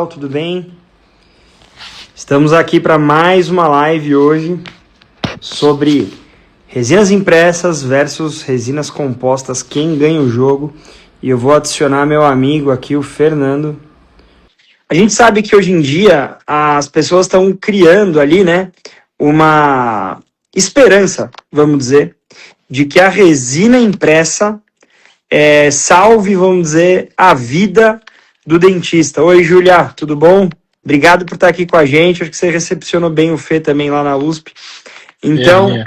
Tudo bem? Estamos aqui para mais uma live hoje sobre resinas impressas versus resinas compostas, quem ganha o jogo. E eu vou adicionar meu amigo aqui, o Fernando. A gente sabe que hoje em dia as pessoas estão criando ali, né, uma esperança, vamos dizer, de que a resina impressa salve, vamos dizer, a vida do dentista. Oi, Júlia, tudo bom? Obrigado por estar aqui com a gente. Acho que você recepcionou bem o Fê também lá na USP. Então,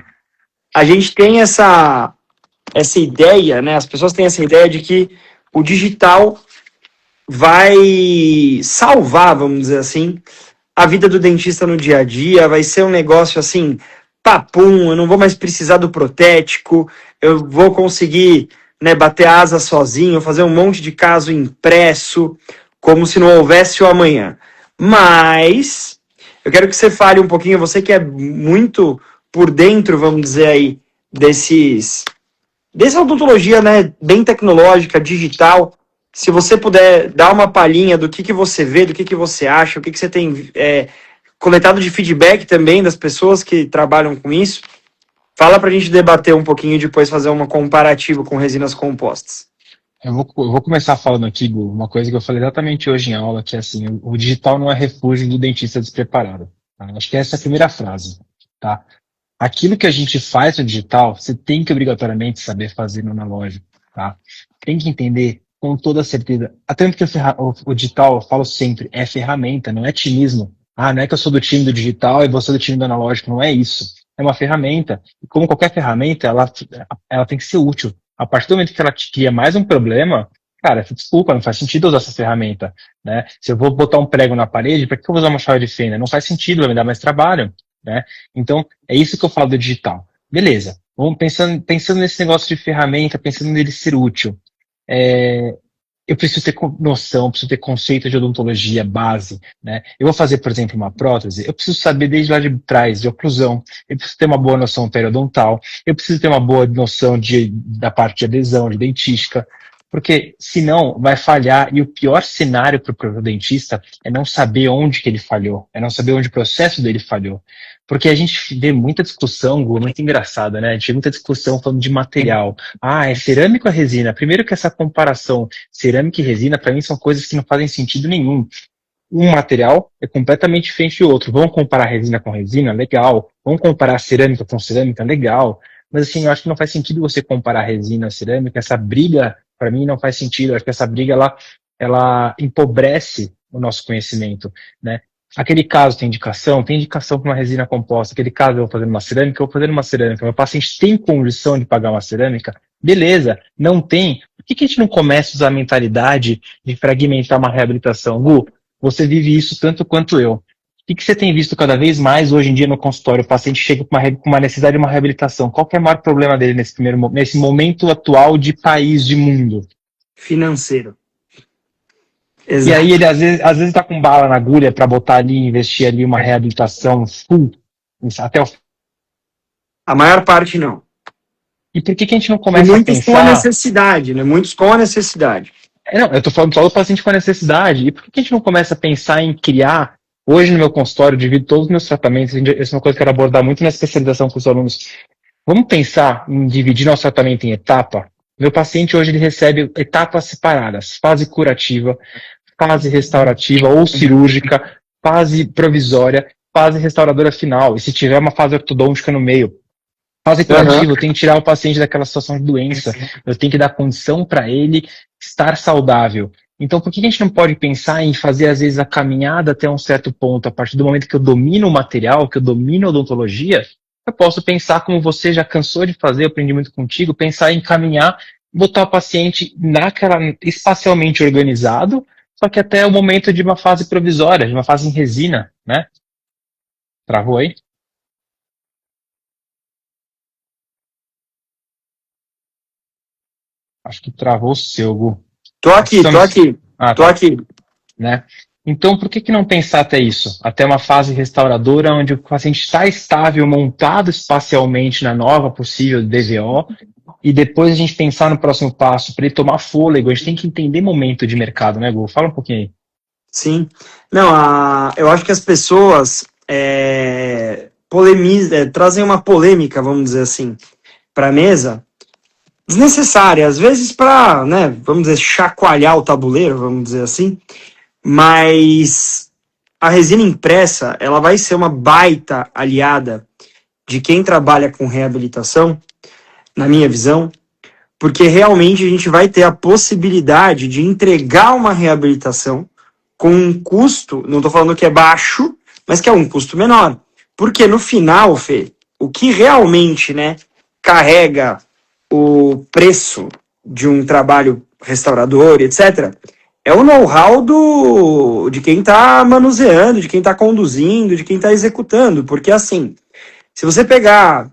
a gente tem essa ideia, né? As pessoas têm essa ideia de que o digital vai salvar, vamos dizer assim, a vida do dentista no dia a dia. Vai ser um negócio assim, papum, eu não vou mais precisar do protético, eu vou conseguir, né, bater asa sozinho, fazer um monte de caso impresso, como se não houvesse o amanhã. Mas eu quero que você fale um pouquinho, você que é muito por dentro, vamos dizer aí, dessa odontologia, né, bem tecnológica, digital. Se você puder dar uma palhinha do que você vê, do que você acha, o que você tem coletado de feedback também das pessoas que trabalham com isso. Fala pra gente debater um pouquinho e depois fazer uma comparativa com resinas compostas. Eu vou começar falando aqui, Gu, uma coisa que eu falei exatamente hoje em aula, que é assim, o digital não é refúgio do dentista despreparado. Tá? Acho que essa é a primeira frase. Tá? Aquilo que a gente faz no digital, você tem que obrigatoriamente saber fazer no analógico. Tá? Tem que entender com toda certeza. Até porque o digital, eu falo sempre, é ferramenta, não é timismo. Ah, não é que eu sou do time do digital e você do time do analógico, não é isso. É uma ferramenta. E como qualquer ferramenta, ela tem que ser útil. A partir do momento que ela te cria mais um problema, cara, desculpa, não faz sentido usar essa ferramenta, né? Se eu vou botar um prego na parede, para que eu vou usar uma chave de fenda? Não faz sentido, vai me dar mais trabalho, né? Então, é isso que eu falo do digital. Beleza, vamos pensando nesse negócio de ferramenta, pensando nele ser útil. Eu preciso ter noção, preciso ter conceito de odontologia base, né? Eu vou fazer, por exemplo, uma prótese, eu preciso saber desde lá de trás, de oclusão, eu preciso ter uma boa noção periodontal, eu preciso ter uma boa noção da parte de adesão, de dentística, porque senão vai falhar, e o pior cenário para o dentista é não saber onde que ele falhou, é não saber onde o processo dele falhou. Porque a gente vê muita discussão, Gu, muito engraçada, né? A gente vê muita discussão falando de material. Ah, é cerâmico ou resina? Primeiro que essa comparação cerâmica e resina, para mim, são coisas que não fazem sentido nenhum. Um material é completamente diferente do outro. Vamos comparar resina com resina? Legal. Vamos comparar cerâmica com cerâmica? Legal. Mas assim, eu acho que não faz sentido você comparar resina e cerâmica. Essa briga, para mim, não faz sentido. Eu acho que essa briga, ela empobrece o nosso conhecimento, né? Aquele caso tem indicação para uma resina composta. Aquele caso eu vou fazendo uma cerâmica, eu vou fazendo uma cerâmica. Meu paciente tem condição de pagar uma cerâmica? Beleza. Não tem? Por que a gente não começa a usar a mentalidade de fragmentar uma reabilitação? Gu, você vive isso tanto quanto eu. O que você tem visto cada vez mais hoje em dia no consultório? O paciente chega com uma necessidade de uma reabilitação. Qual que é o maior problema dele nesse momento atual de país, de mundo? Financeiro. Exato. E aí ele às vezes tá com bala na agulha para botar ali, investir ali uma reabilitação full, até o... A maior parte não. E por que a gente não começa a pensar... Muitos com a necessidade, né? Muitos com a necessidade. Não, eu tô falando só do paciente com a necessidade. E por que a gente não começa a pensar em criar... Hoje no meu consultório, eu divido todos os meus tratamentos, essa é uma coisa que eu quero abordar muito na especialização com os alunos. Vamos pensar em dividir nosso tratamento em etapa? Meu paciente hoje ele recebe etapas separadas, fase curativa, fase restaurativa ou cirúrgica, fase provisória, fase restauradora final. E se tiver uma fase ortodôntica no meio, fase curativa, eu tenho que tirar o paciente daquela situação de doença. Eu tenho que dar condição para ele estar saudável. Então, por que a gente não pode pensar em fazer, às vezes, a caminhada até um certo ponto? A partir do momento que eu domino o material, que eu domino a odontologia, eu posso pensar, como você já cansou de fazer, eu aprendi muito contigo, pensar em caminhar, botar o paciente espacialmente organizado, só que até o momento de uma fase provisória, de uma fase em resina, né? Travou aí? Acho que travou o seu, Gu. Tô aqui. Tô aqui. Né? Então, por que não pensar até isso? Até uma fase restauradora, onde o paciente está estável, montado espacialmente na nova possível DVO, e depois a gente pensar no próximo passo, para ele tomar fôlego. A gente tem que entender momento de mercado, né, Gu? Fala um pouquinho aí. Sim. Não, eu acho que as pessoas trazem uma polêmica, vamos dizer assim, para a mesa, desnecessária, às vezes para, né, vamos dizer, chacoalhar o tabuleiro, vamos dizer assim, mas a resina impressa, ela vai ser uma baita aliada de quem trabalha com reabilitação, na minha visão, porque realmente a gente vai ter a possibilidade de entregar uma reabilitação com um custo, não estou falando que é baixo, mas que é um custo menor. Porque no final, Fê, o que realmente, né, carrega o preço de um trabalho restaurador, etc., é o know-how de quem está manuseando, de quem está conduzindo, de quem está executando. Porque assim, se você pegar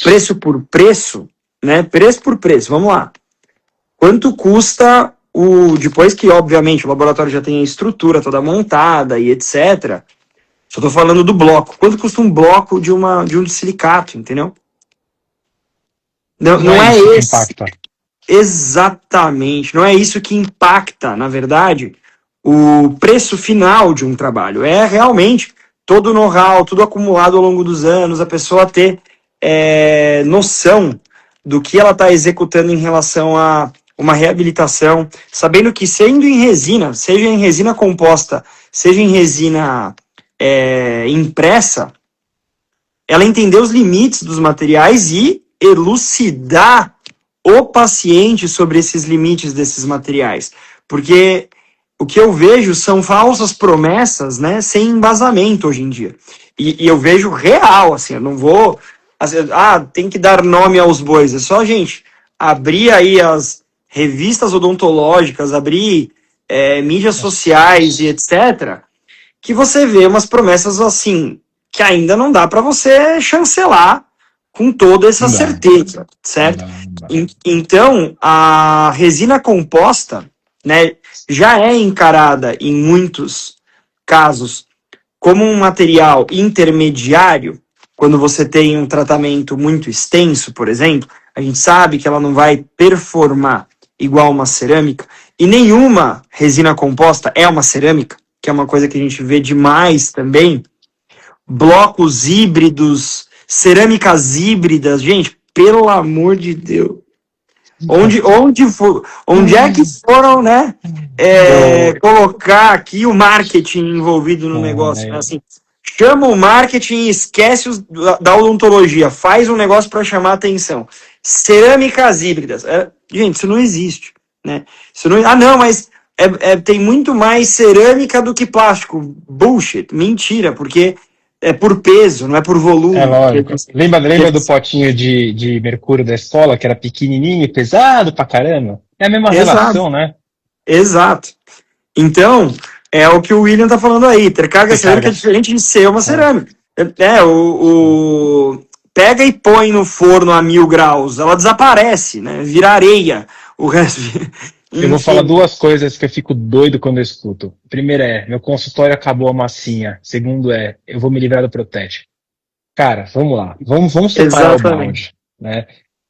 preço por preço, né, preço por preço, vamos lá. Quanto custa depois que, obviamente, o laboratório já tem a estrutura toda montada e etc. Só estou falando do bloco. Quanto custa um bloco de um silicato, entendeu? Não é isso esse. Que impacta. Exatamente. Não é isso que impacta, na verdade, o preço final de um trabalho. É realmente todo o know-how, tudo acumulado ao longo dos anos, a pessoa ter noção do que ela está executando em relação a uma reabilitação, sabendo que sendo em resina, seja em resina composta, seja em resina impressa, ela entender os limites dos materiais e elucidar o paciente sobre esses limites desses materiais. Porque o que eu vejo são falsas promessas, né, sem embasamento hoje em dia. E eu vejo real, assim, eu não vou... Assim, tem que dar nome aos bois. É só, gente, abrir aí as revistas odontológicas, abrir mídias sociais e etc., que você vê umas promessas assim, que ainda não dá para você chancelar com toda essa certeza, certo? Então, a resina composta, né, já é encarada em muitos casos como um material intermediário. Quando você tem um tratamento muito extenso, por exemplo, a gente sabe que ela não vai performar igual uma cerâmica, e nenhuma resina composta é uma cerâmica, que é uma coisa que a gente vê demais também. Blocos híbridos, cerâmicas híbridas, gente, pelo amor de Deus. Onde é que foram, né, colocar aqui o marketing envolvido no negócio, né? Assim, chama o marketing e esquece da odontologia, faz um negócio para chamar atenção. Cerâmicas híbridas, gente, isso não existe, né? Isso não, mas tem muito mais cerâmica do que plástico. Bullshit, mentira, porque é por peso, não é por volume. É lógico. Lembra do potinho de mercúrio da escola, que era pequenininho e pesado pra caramba? É a mesma relação, né? Exato. Então, é o que o William tá falando aí. Ter carga cerâmica é diferente de ser uma cerâmica. Pega e põe no forno a 1000 graus, ela desaparece, né? Vira areia. O resto... Eu vou falar duas coisas que eu fico doido quando eu escuto. Primeiro meu consultório acabou a massinha. Segundo eu vou me livrar do protético. Cara, vamos lá. Vamos separar o balde, né?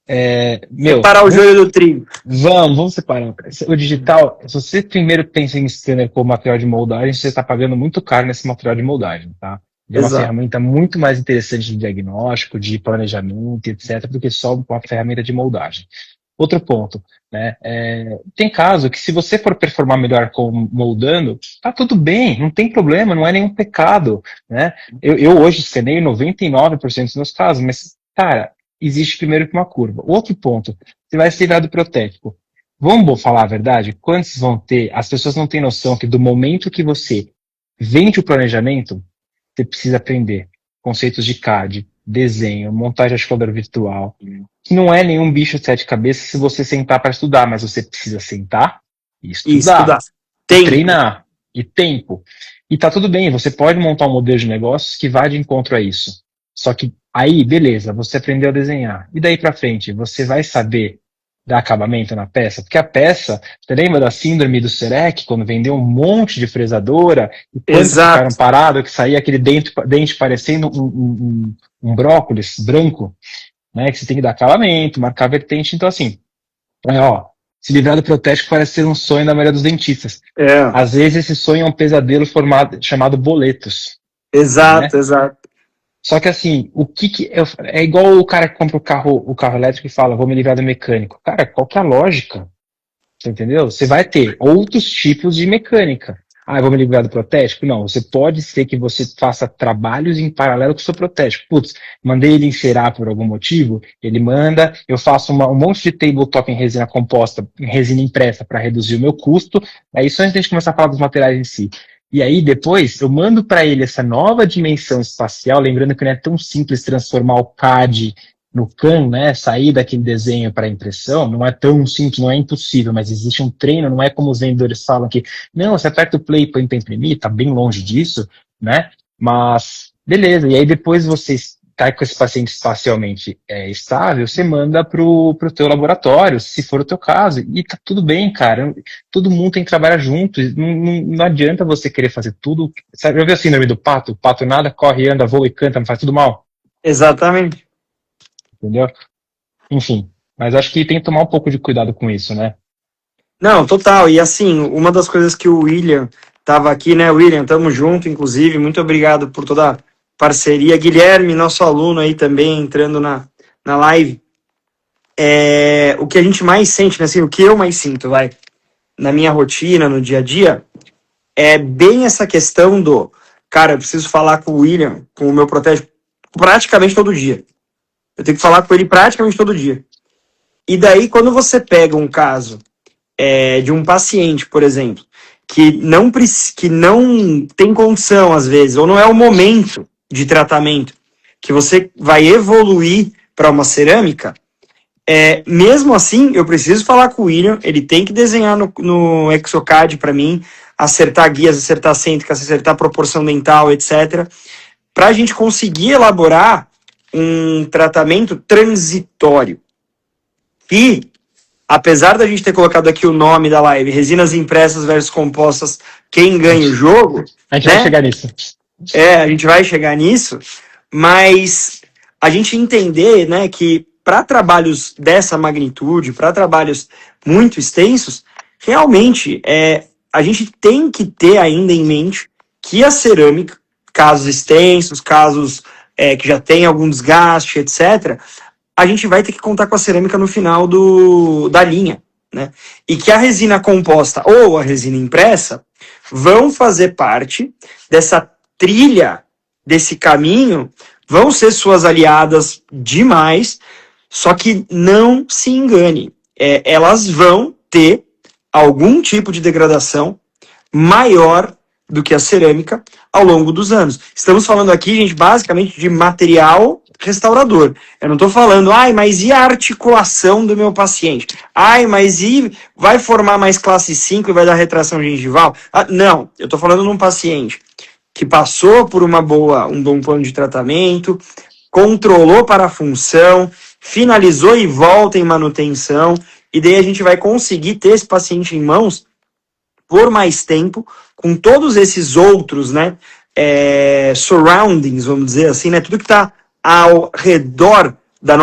Separar o joio do trigo. Vamos separar. O digital, se você primeiro pensa em scanner como material de moldagem, você está pagando muito caro nesse material de moldagem, tá? É uma ferramenta muito mais interessante de diagnóstico, de planejamento, etc., do que só uma ferramenta de moldagem. Outro ponto, né? Tem caso que se você for performar melhor moldando, tá tudo bem, não tem problema, não é nenhum pecado, né? Eu hoje escaneio 99% dos meus casos, mas, cara, existe primeiro que uma curva. Outro ponto, você vai se livrar do protético. Vamos falar a verdade? Quantos vão ter? As pessoas não têm noção que do momento que você vende o planejamento, você precisa aprender conceitos de CAD, desenho, montagem de articulador virtual, que não é nenhum bicho de 7 cabeças se você sentar para estudar, mas você precisa sentar e estudar. E treinar. E tempo. E tá tudo bem, você pode montar um modelo de negócios que vá de encontro a isso. Só que aí, beleza, você aprendeu a desenhar. E daí para frente, você vai saber dar acabamento na peça? Porque a peça, você lembra da síndrome do Serec, quando vendeu um monte de fresadora, e quantos ficaram parados, que saía aquele dente parecendo um brócolis branco, né, que você tem que dar acabamento, marcar vertente. Então, assim, Se livrar do protético parece ser um sonho da maioria dos dentistas. É. Às vezes esse sonho é um pesadelo chamado boletos. Exato, Né? exato. Só que assim, é igual o cara que compra o carro elétrico e fala, vou me livrar do mecânico. Cara, qual que é a lógica? Você entendeu? Você vai ter outros tipos de mecânica. Ah, eu vou me livrar do protético? Não, você pode ser que você faça trabalhos em paralelo com o seu protético. Putz, mandei ele encerar por algum motivo, ele manda, eu faço um monte de tabletop em resina composta, em resina impressa para reduzir o meu custo. Aí só antes de a gente começar a falar dos materiais em si. E aí depois eu mando para ele essa nova dimensão espacial, lembrando que não é tão simples transformar o CAD no CAM, né, sair daquele desenho para impressão, não é tão simples, não é impossível, mas existe um treino, não é como os vendedores falam que, não, você aperta o play para imprimir, tá bem longe disso, né, mas beleza, e aí depois você está com esse paciente espacialmente estável, você manda pro teu laboratório, se for o teu caso, e tá tudo bem, cara, todo mundo tem que trabalhar junto, não adianta você querer fazer tudo, sabe, já viu a síndrome do pato? O pato nada, corre, anda, voa e canta, não faz tudo mal. Exatamente. Entendeu? Enfim, mas acho que tem que tomar um pouco de cuidado com isso, né? Não, total. E assim, uma das coisas que o William tava aqui, né, William? Tamo junto, inclusive. Muito obrigado por toda a parceria. Guilherme, nosso aluno aí também, entrando na live. O que a gente mais sente, né, assim, o que eu mais sinto, na minha rotina, no dia a dia, é bem essa questão do, cara, eu preciso falar com o William, com o meu protético, praticamente todo dia. Eu tenho que falar com ele praticamente todo dia. E daí, quando você pega um caso de um paciente, por exemplo, que não tem condição, às vezes, ou não é o momento de tratamento, que você vai evoluir para uma cerâmica, mesmo assim, eu preciso falar com o William, ele tem que desenhar no Exocad para mim, acertar guias, acertar cêntricas, acertar proporção dental, etc., para a gente conseguir elaborar um tratamento transitório. E, apesar da gente ter colocado aqui o nome da live, resinas impressas versus compostas, quem ganha o jogo... A gente vai chegar nisso. A gente vai chegar nisso, mas a gente entender, né, que para trabalhos dessa magnitude, para trabalhos muito extensos, realmente a gente tem que ter ainda em mente que a cerâmica, casos extensos, casos que já tem algum desgaste, etc., a gente vai ter que contar com a cerâmica no final da linha, né? E que a resina composta ou a resina impressa vão fazer parte dessa trilha, desse caminho, vão ser suas aliadas demais, só que não se engane, elas vão ter algum tipo de degradação maior do que a cerâmica ao longo dos anos. Estamos falando aqui, gente, basicamente de material restaurador. Eu não estou falando, mas e a articulação do meu paciente? Mas e vai formar mais classe 5 e vai dar retração gengival? Não, eu estou falando de um paciente que passou por um bom plano de tratamento, controlou para a função, finalizou e volta em manutenção, e daí a gente vai conseguir ter esse paciente em mãos por mais tempo, com todos esses outros, né, surroundings, vamos dizer assim, né, tudo que está ao redor do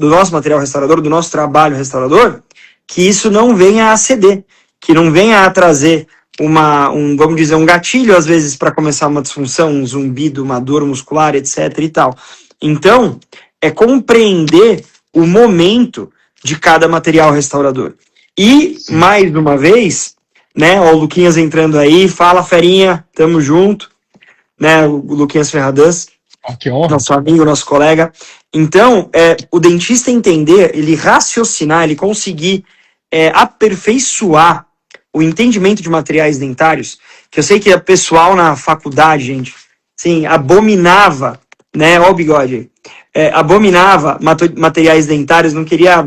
nosso material restaurador, do nosso trabalho restaurador, que isso não venha a ceder, que não venha a trazer vamos dizer, um gatilho, às vezes, para começar uma disfunção, um zumbido, uma dor muscular, etc. e tal. Então, é compreender o momento de cada material restaurador. E, mais uma vez, né, ó, o Luquinhas entrando aí, fala, ferinha, tamo junto, né, o Luquinhas Ferradas, que honra. Nosso amigo, nosso colega. Então, o dentista entender, ele raciocinar, ele conseguir aperfeiçoar o entendimento de materiais dentários, que eu sei que o pessoal na faculdade, gente, sim, abominava, né, ó o bigode aí, abominava materiais dentários, não queria,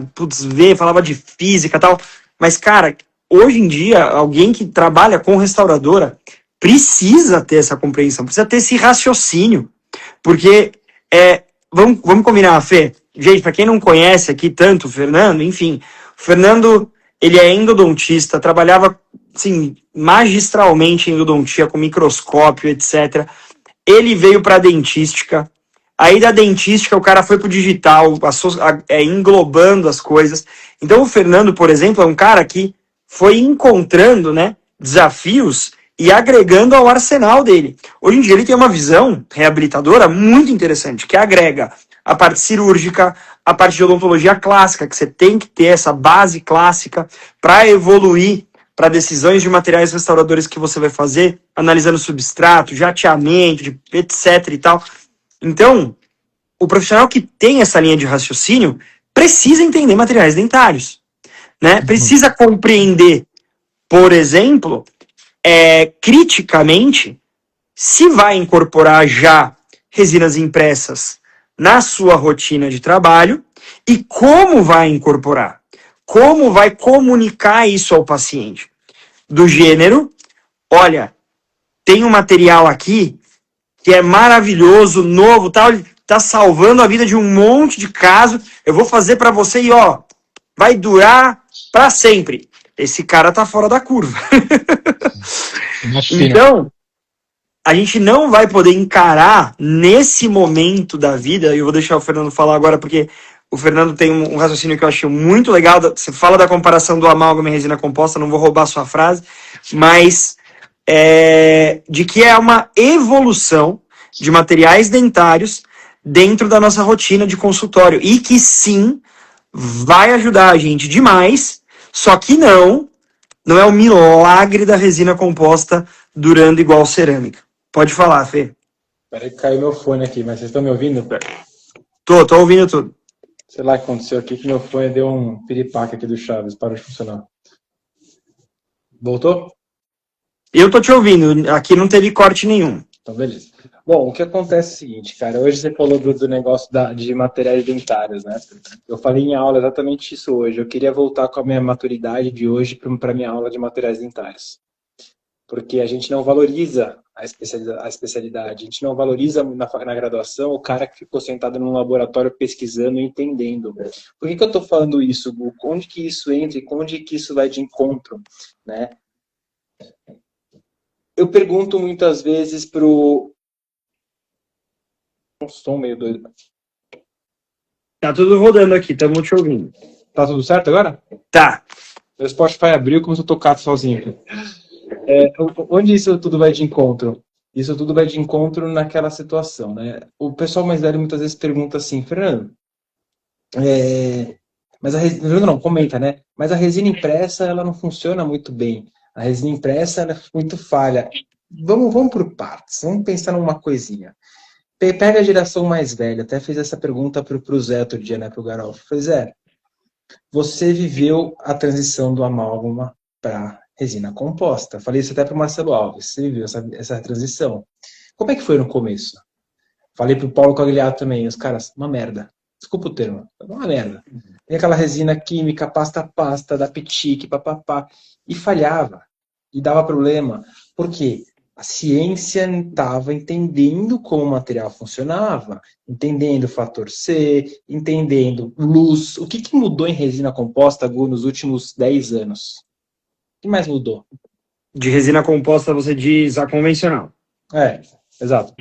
ver, falava de física e tal, mas, cara, hoje em dia, alguém que trabalha com restauradora precisa ter essa compreensão, precisa ter esse raciocínio, porque, vamos combinar, Fê, gente, para quem não conhece aqui tanto o Fernando, enfim, o Fernando, ele é endodontista, trabalhava, assim, magistralmente em endodontia, com microscópio, etc. Ele veio para a dentística, Aí da dentística o cara foi pro digital, englobando as coisas. Então o Fernando, por exemplo, é um cara que foi encontrando, né, desafios e agregando ao arsenal dele. Hoje em dia ele tem uma visão reabilitadora muito interessante, que agrega a parte cirúrgica, a parte de odontologia clássica, que você tem que ter essa base clássica para evoluir para decisões de materiais restauradores que você vai fazer, analisando substrato, jateamento, etc e tal. Então, o profissional que tem essa linha de raciocínio precisa entender materiais dentários, né? Precisa compreender, por exemplo, criticamente, se vai incorporar já resinas impressas na sua rotina de trabalho e como vai incorporar, como vai comunicar isso ao paciente. Do gênero, olha, tem um material aqui que é maravilhoso, novo, tal, tá salvando a vida de um monte de casos, eu vou fazer para você e ó, vai durar para sempre. Esse cara tá fora da curva. Então, a gente não vai poder encarar nesse momento da vida, e eu vou deixar o Fernando falar agora, porque o Fernando tem um raciocínio que eu achei muito legal. Você fala da comparação do amálgama e resina composta, não vou roubar a sua frase, mas de que é uma evolução de materiais dentários dentro da nossa rotina de consultório, e que sim, vai ajudar a gente demais, só que não é o milagre da resina composta durando igual cerâmica. Pode falar, Fê. Peraí que caiu meu fone aqui, mas vocês estão me ouvindo? Tô ouvindo tudo. Sei lá o que aconteceu aqui, que meu fone deu um piripaque aqui do Chaves, parou de funcionar. Voltou? Eu tô te ouvindo, aqui não teve corte nenhum. Então, beleza. Bom, o que acontece é o seguinte, cara, hoje você falou do negócio de materiais dentários, né? Eu falei em aula exatamente isso hoje. Eu queria voltar com a minha maturidade de hoje para a minha aula de materiais dentários. Porque a gente não valoriza a especialidade, a gente não valoriza na graduação o cara que ficou sentado num laboratório pesquisando e entendendo. Por que eu estou falando isso, Gu? Onde que isso entra e onde que isso vai de encontro, né? Eu pergunto muitas vezes pro... Um som meio doido. Tá tudo rodando aqui, estamos te ouvindo. Tá tudo certo agora? Tá. Meu Spotify abriu e começou a tocar sozinho. Onde isso tudo vai de encontro? Isso tudo vai de encontro naquela situação, né? O pessoal mais velho muitas vezes pergunta assim, Fernando, mas a resina, não, comenta, né? Mas a resina impressa, ela não funciona muito bem. A resina impressa, ela é muito falha. Vamos por partes, vamos pensar numa coisinha. Pega a geração mais velha, até fiz essa pergunta pro Zé outro dia, né, pro Garolfo. Falei, Zé, você viveu a transição do amálgama para resina composta. Falei isso até pro Marcelo Alves, você viveu essa transição. Como é que foi no começo? Falei pro Paulo Cogliato também, os caras, uma merda. Desculpa o termo, uma merda. Tem aquela resina química, pasta a pasta, da Pitique, papapá, e falhava, e dava problema. Por quê? A ciência estava entendendo como o material funcionava, entendendo o fator C, entendendo luz. O que mudou em resina composta, Gu, nos últimos 10 anos? O que mais mudou? De resina composta você diz a convencional. Exato.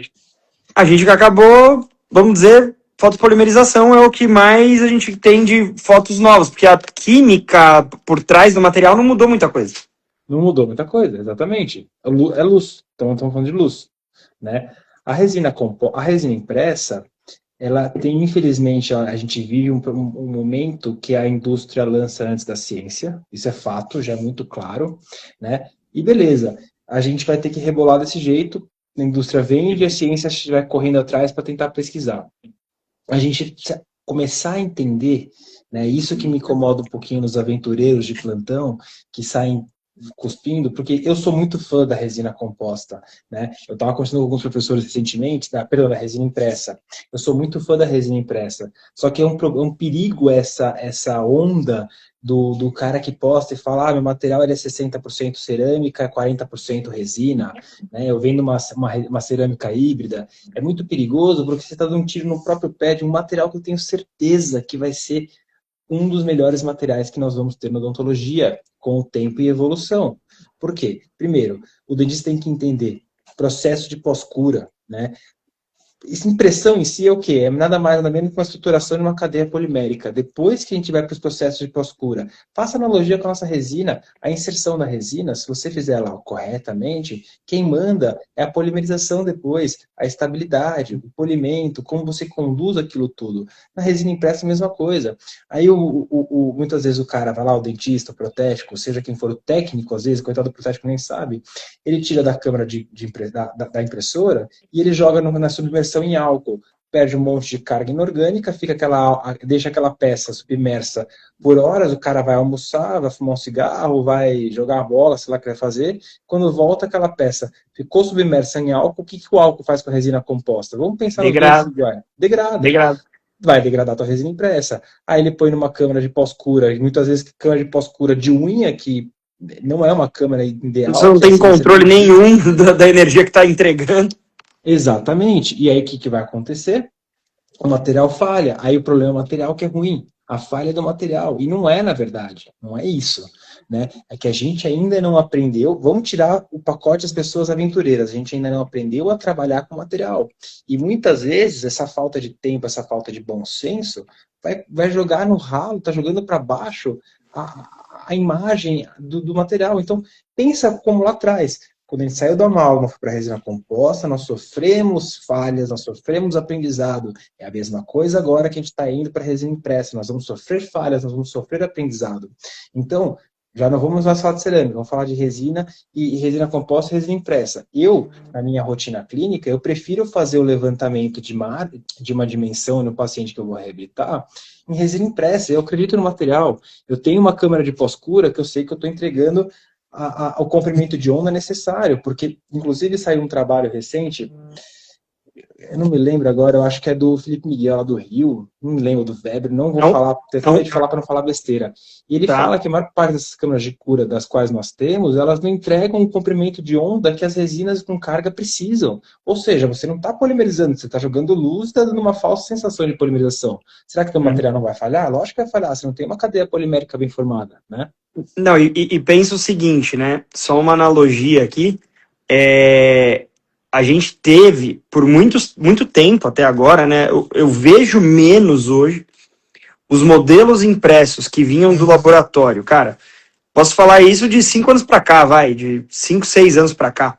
A gente que acabou, vamos dizer, fotopolimerização é o que mais a gente tem de fotos novas, porque a química por trás do material não mudou muita coisa. Não mudou muita coisa, exatamente. É luz, então estamos falando de luz, né? A resina impressa, ela tem, infelizmente, a gente vive um momento que a indústria lança antes da ciência, isso é fato, já é muito claro, né? E beleza, a gente vai ter que rebolar desse jeito, a indústria vende, a ciência vai correndo atrás para tentar pesquisar. A gente começar a entender, né, isso que me incomoda um pouquinho nos aventureiros de plantão, que saem cuspindo, porque eu sou muito fã da resina composta, né? Eu estava conversando com alguns professores recentemente, da resina impressa. Eu sou muito fã da resina impressa. Só que é um perigo essa onda do cara que posta e fala, meu material é 60% cerâmica, 40% resina, né? Eu vendo uma cerâmica híbrida. É muito perigoso porque você está dando um tiro no próprio pé de um material que eu tenho certeza que vai ser um dos melhores materiais que nós vamos ter na odontologia com o tempo e evolução. Por quê? Primeiro, o dentista tem que entender processo de pós-cura, né? Essa impressão em si é o quê? É nada mais nada menos que uma estruturação de uma cadeia polimérica. Depois que a gente vai para os processos de pós-cura, faça analogia com a nossa resina. A inserção da resina, se você fizer ela corretamente, quem manda é a polimerização depois, a estabilidade, o polimento, como você conduz aquilo tudo. Na resina impressa, a mesma coisa. Aí, muitas vezes, o cara vai lá, o dentista, o protético, seja quem for o técnico, às vezes, coitado do protético nem sabe, ele tira da câmara da impressora e ele joga na submersão em álcool. Perde um monte de carga inorgânica, deixa aquela peça submersa por horas, o cara vai almoçar, vai fumar um cigarro, vai jogar a bola, sei lá o que vai fazer. Quando volta aquela peça, ficou submersa em álcool, o que o álcool faz com a resina composta? Vamos pensar no degrada. Degrado. Vai degradar a tua resina impressa. Aí ele põe numa câmara de pós-cura, e muitas vezes câmara de pós-cura de unha, que não é uma câmera ideal. Você não tem controle nenhum da energia que está entregando. Exatamente. E aí o que vai acontecer? O material falha. Aí o problema é o material que é ruim. A falha é do material. E não é, na verdade. Não é isso. Né? É que a gente ainda não aprendeu. Vamos tirar o pacote das pessoas aventureiras. A gente ainda não aprendeu a trabalhar com o material. E muitas vezes essa falta de tempo, essa falta de bom senso, vai jogar no ralo, está jogando para baixo a imagem do material. Então, pensa como lá atrás. Quando a gente saiu da amálgama para a resina composta, nós sofremos falhas, nós sofremos aprendizado. É a mesma coisa agora que a gente está indo para a resina impressa. Nós vamos sofrer falhas, nós vamos sofrer aprendizado. Então, já não vamos mais falar de cerâmica, vamos falar de resina e resina composta e resina impressa. Eu, na minha rotina clínica, eu prefiro fazer o levantamento de uma dimensão no paciente que eu vou reabilitar em resina impressa. Eu acredito no material. Eu tenho uma câmera de pós-cura que eu sei que eu estou entregando o comprimento de onda necessário, porque, inclusive, saiu um trabalho recente, eu não me lembro agora, eu acho que é do Felipe Miguel, lá do Rio, não me lembro do Weber, não vou falar, tentei de falar para não falar besteira. E ele fala que a maior parte dessas câmeras de cura das quais nós temos, elas não entregam o comprimento de onda que as resinas com carga precisam. Ou seja, você não está polimerizando, você está jogando luz e está dando uma falsa sensação de polimerização. Será que o material não vai falhar? Lógico que vai falhar, você não tem uma cadeia polimérica bem formada, né? Não, e pensa o seguinte, né? Só uma analogia aqui. A gente teve, por muito tempo até agora, né? Eu vejo menos hoje os modelos impressos que vinham do laboratório. Cara, posso falar isso de 5 anos para cá, de 5, 6 anos para cá.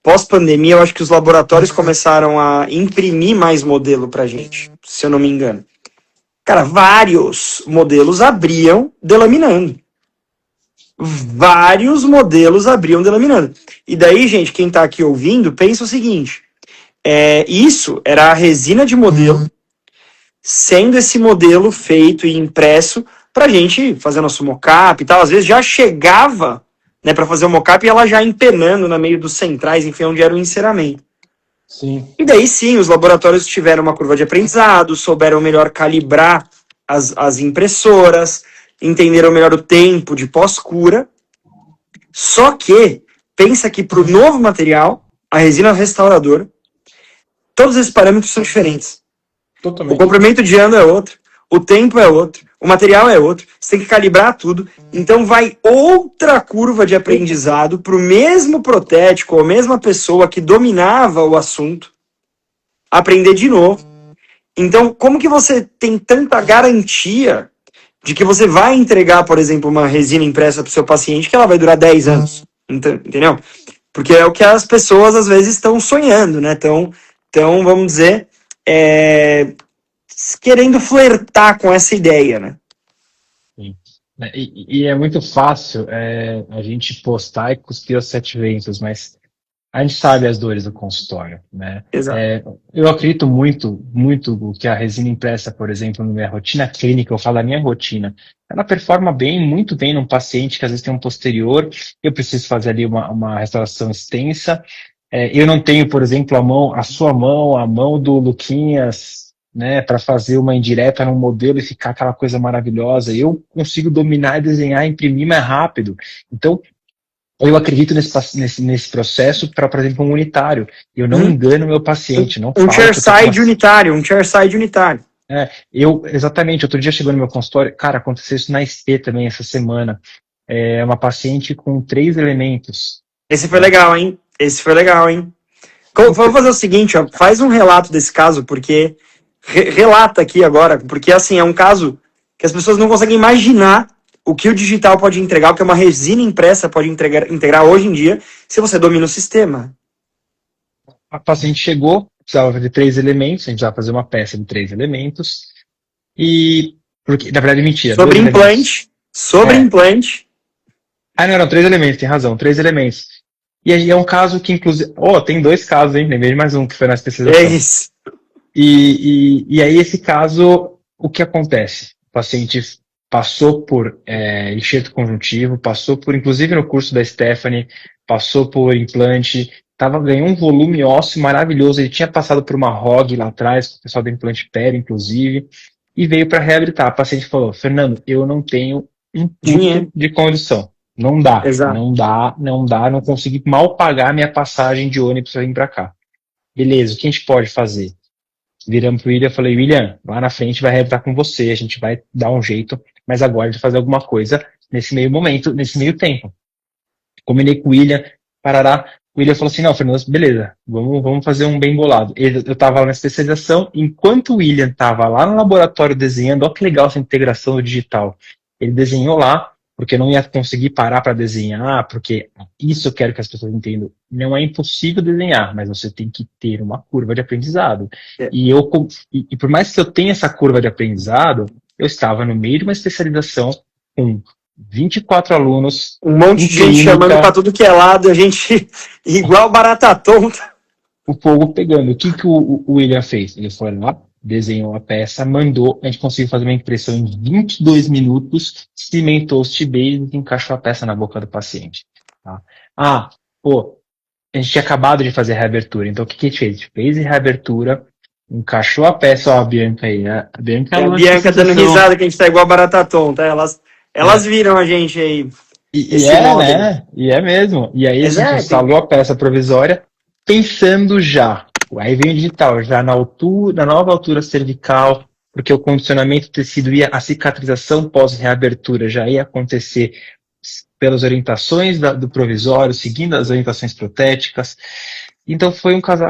Pós-pandemia, eu acho que os laboratórios começaram a imprimir mais modelo pra gente, se eu não me engano. Cara, vários modelos abriam delaminando. Vários modelos abriam delaminando. E daí, gente, quem tá aqui ouvindo, pensa o seguinte, isso era a resina de modelo, sendo esse modelo feito e impresso pra gente fazer nosso mockup e tal. Às vezes já chegava, né, para fazer o mockup e ela já empenando no meio dos centrais, enfim, onde era o enceramento. Sim. E daí sim, os laboratórios tiveram uma curva de aprendizado, souberam melhor calibrar as impressoras, entenderam melhor o tempo de pós-cura. Só que, pensa que para o novo material, a resina restauradora, todos esses parâmetros são diferentes. Totalmente. O comprimento de ano é outro, o tempo é outro, o material é outro, você tem que calibrar tudo. Então vai outra curva de aprendizado para o mesmo protético, ou a mesma pessoa que dominava o assunto, aprender de novo. Então, como que você tem tanta garantia de que você vai entregar, por exemplo, uma resina impressa para o seu paciente que ela vai durar 10 anos? Entendeu? Porque é o que as pessoas, às vezes, estão sonhando, né? Então, vamos dizer, querendo flertar com essa ideia, né? Sim. E é muito fácil a gente postar e cuspir os 7 ventos, mas a gente sabe as dores do consultório, né? Exato. Eu acredito muito que a resina impressa, por exemplo, na minha rotina clínica, eu falo da minha rotina, ela performa muito bem num paciente que às vezes tem um posterior, eu preciso fazer ali uma restauração extensa, eu não tenho, por exemplo, a mão do Luquinhas, né, para fazer uma indireta num modelo e ficar aquela coisa maravilhosa. Eu consigo dominar, desenhar, imprimir mais rápido. Então, eu acredito nesse processo para, por exemplo, um unitário. Eu não engano o meu paciente. Não um chairside unitário. Exatamente, outro dia chegou no meu consultório, cara, aconteceu isso na SP também essa semana. Uma paciente com 3 elementos. Esse foi legal, hein? Vamos fazer o seguinte, ó, faz um relato desse caso, porque relata aqui agora, porque assim, é um caso que as pessoas não conseguem imaginar o que o digital pode entregar, o que uma resina impressa pode integrar hoje em dia, se você domina o sistema. A paciente chegou, precisava de 3 elementos, a gente precisava fazer uma peça de 3 elementos, e, porque, na verdade, mentira. Sobre implante, implante. Ah, não, eram 3 elementos, tem razão, 3 elementos. E aí é um caso que, inclusive, tem 2 casos, hein, lembrei de mais um, que foi na especialização. É isso. E aí esse caso, o que acontece? O paciente passou por enxerto conjuntivo, passou por, inclusive no curso da Stephanie, passou por implante, ganhou um volume ósseo maravilhoso, ele tinha passado por uma ROG lá atrás, com o pessoal do implante PER, inclusive, e veio para reabilitar. A paciente falou, Fernando, eu não tenho um puto de condição. Não dá, exato. não consegui mal pagar minha passagem de ônibus para vir para cá. Beleza, o que a gente pode fazer? Viramos pro William e falei, William, lá na frente vai reabilitar com você, a gente vai dar um jeito, mas agora a gente vai fazer alguma coisa nesse meio momento, nesse meio tempo. Combinei com o William, parará, o William falou assim, não, Fernando, beleza, vamos fazer um bem bolado. Eu estava lá na especialização, enquanto o William estava lá no laboratório desenhando, olha que legal essa integração do digital. Ele desenhou lá, porque não ia conseguir parar para desenhar, porque isso eu quero que as pessoas entendam. Não é impossível desenhar, mas você tem que ter uma curva de aprendizado. E por mais que eu tenha essa curva de aprendizado, eu estava no meio de uma especialização com 24 alunos. Um monte de gente chamando para tudo que é lado, a gente igual barata tonta. O fogo pegando. O que o William fez? Ele foi lá, desenhou a peça, mandou, a gente conseguiu fazer uma impressão em 22 minutos, cimentou os T-bases e encaixou a peça na boca do paciente. Tá? A gente tinha acabado de fazer a reabertura, então o que a gente fez? A gente fez a reabertura, encaixou a peça, ó, a Bianca aí, né? A Bianca dando risada que a gente tá igual barata tonta, elas viram a gente aí. E é mesmo. E aí a gente instalou a peça provisória, pensando já. Aí vem o digital, já na nova altura cervical, porque o condicionamento do tecido a cicatrização pós-reabertura já ia acontecer pelas orientações do provisório, seguindo as orientações protéticas. Então foi um caso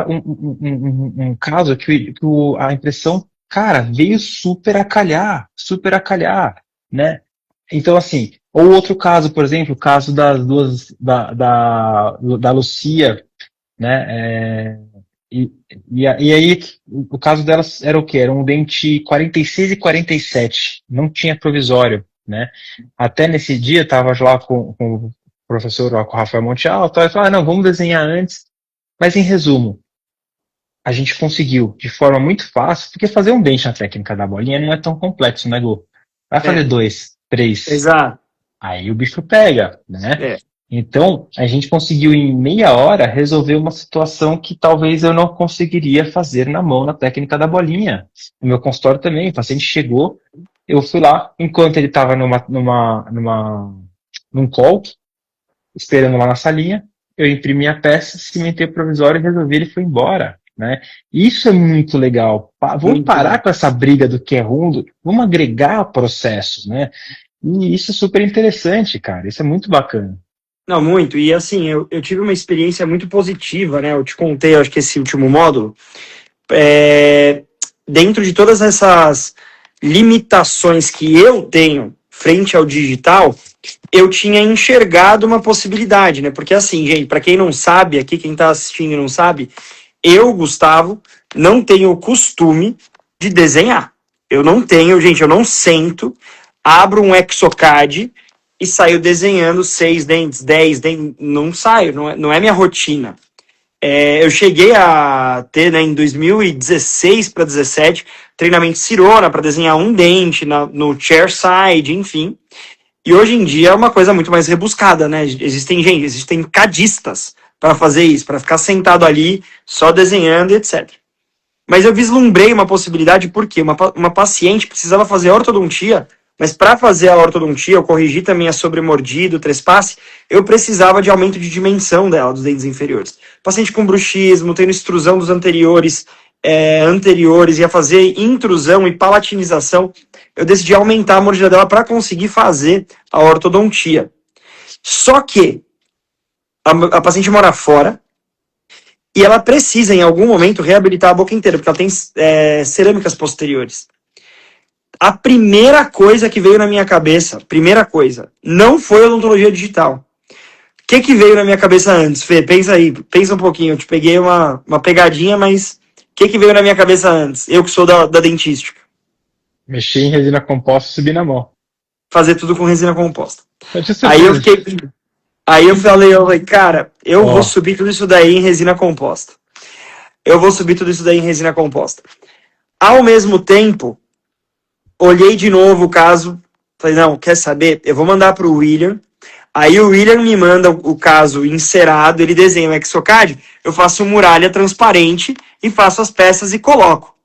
que a impressão, cara, veio super a calhar, né? Então, assim, ou outro caso, por exemplo, o caso das duas, da Lucia, né? E aí, o caso delas era o quê? Era um dente 46 e 47, não tinha provisório, né? Até nesse dia, estava lá com o professor, com o Rafael Monte Alto, e falou, não, vamos desenhar antes. Mas, em resumo, a gente conseguiu, de forma muito fácil, porque fazer um dente na técnica da bolinha não é tão complexo, né, Gu? Vai fazer 2, 3. Exato. Aí o bicho pega, né? Então, a gente conseguiu em meia hora resolver uma situação que talvez eu não conseguiria fazer na mão na técnica da bolinha. No meu consultório também, o paciente chegou, eu fui lá, enquanto ele estava num call, esperando lá na salinha, eu imprimi a peça, cimentei o provisório, resolvi, ele foi embora. Né? Isso é muito legal. Vamos parar com essa briga do que é ruim, vamos agregar processos, né? E isso é super interessante, cara. Isso é muito bacana. Não, muito. E assim, eu tive uma experiência muito positiva, né? Eu te contei, acho que esse último módulo. Dentro de todas essas limitações que eu tenho frente ao digital, eu tinha enxergado uma possibilidade, né? Porque assim, gente, para quem não sabe, aqui quem tá assistindo e não sabe, eu, Gustavo, não tenho o costume de desenhar. Eu não tenho, gente, eu não sento, abro um Exocad e saio desenhando 6 dentes, 10 dentes, não saio, não é minha rotina. Eu cheguei a ter, né, em 2016 para 2017, treinamento Cirona para desenhar um dente no chair side, enfim. E hoje em dia é uma coisa muito mais rebuscada, né? Existem cadistas para fazer isso, para ficar sentado ali, só desenhando, etc. Mas eu vislumbrei uma possibilidade, porque uma paciente precisava fazer ortodontia, mas para fazer a ortodontia, eu corrigi também a sobremordida, o trespasse, eu precisava de aumento de dimensão dela, dos dentes inferiores. Paciente com bruxismo, tendo extrusão dos anteriores, ia fazer intrusão e palatinização, eu decidi aumentar a mordida dela para conseguir fazer a ortodontia. Só que a paciente mora fora e ela precisa, em algum momento, reabilitar a boca inteira, porque ela tem cerâmicas posteriores. A primeira coisa que veio na minha cabeça, não foi odontologia digital. O que veio na minha cabeça antes, Fê? Pensa aí, pensa um pouquinho, eu te peguei uma pegadinha, mas o que veio na minha cabeça antes? Eu que sou da dentística. Mexer em resina composta e subir na mão. Fazer tudo com resina composta. Eu Aí eu falei, cara, eu vou subir tudo isso daí em resina composta. Ao mesmo tempo, olhei de novo o caso, falei, não, quer saber? Eu vou mandar pro William. Aí o William me manda o caso encerado, ele desenha o Exocad, eu faço muralha transparente e faço as peças e coloco.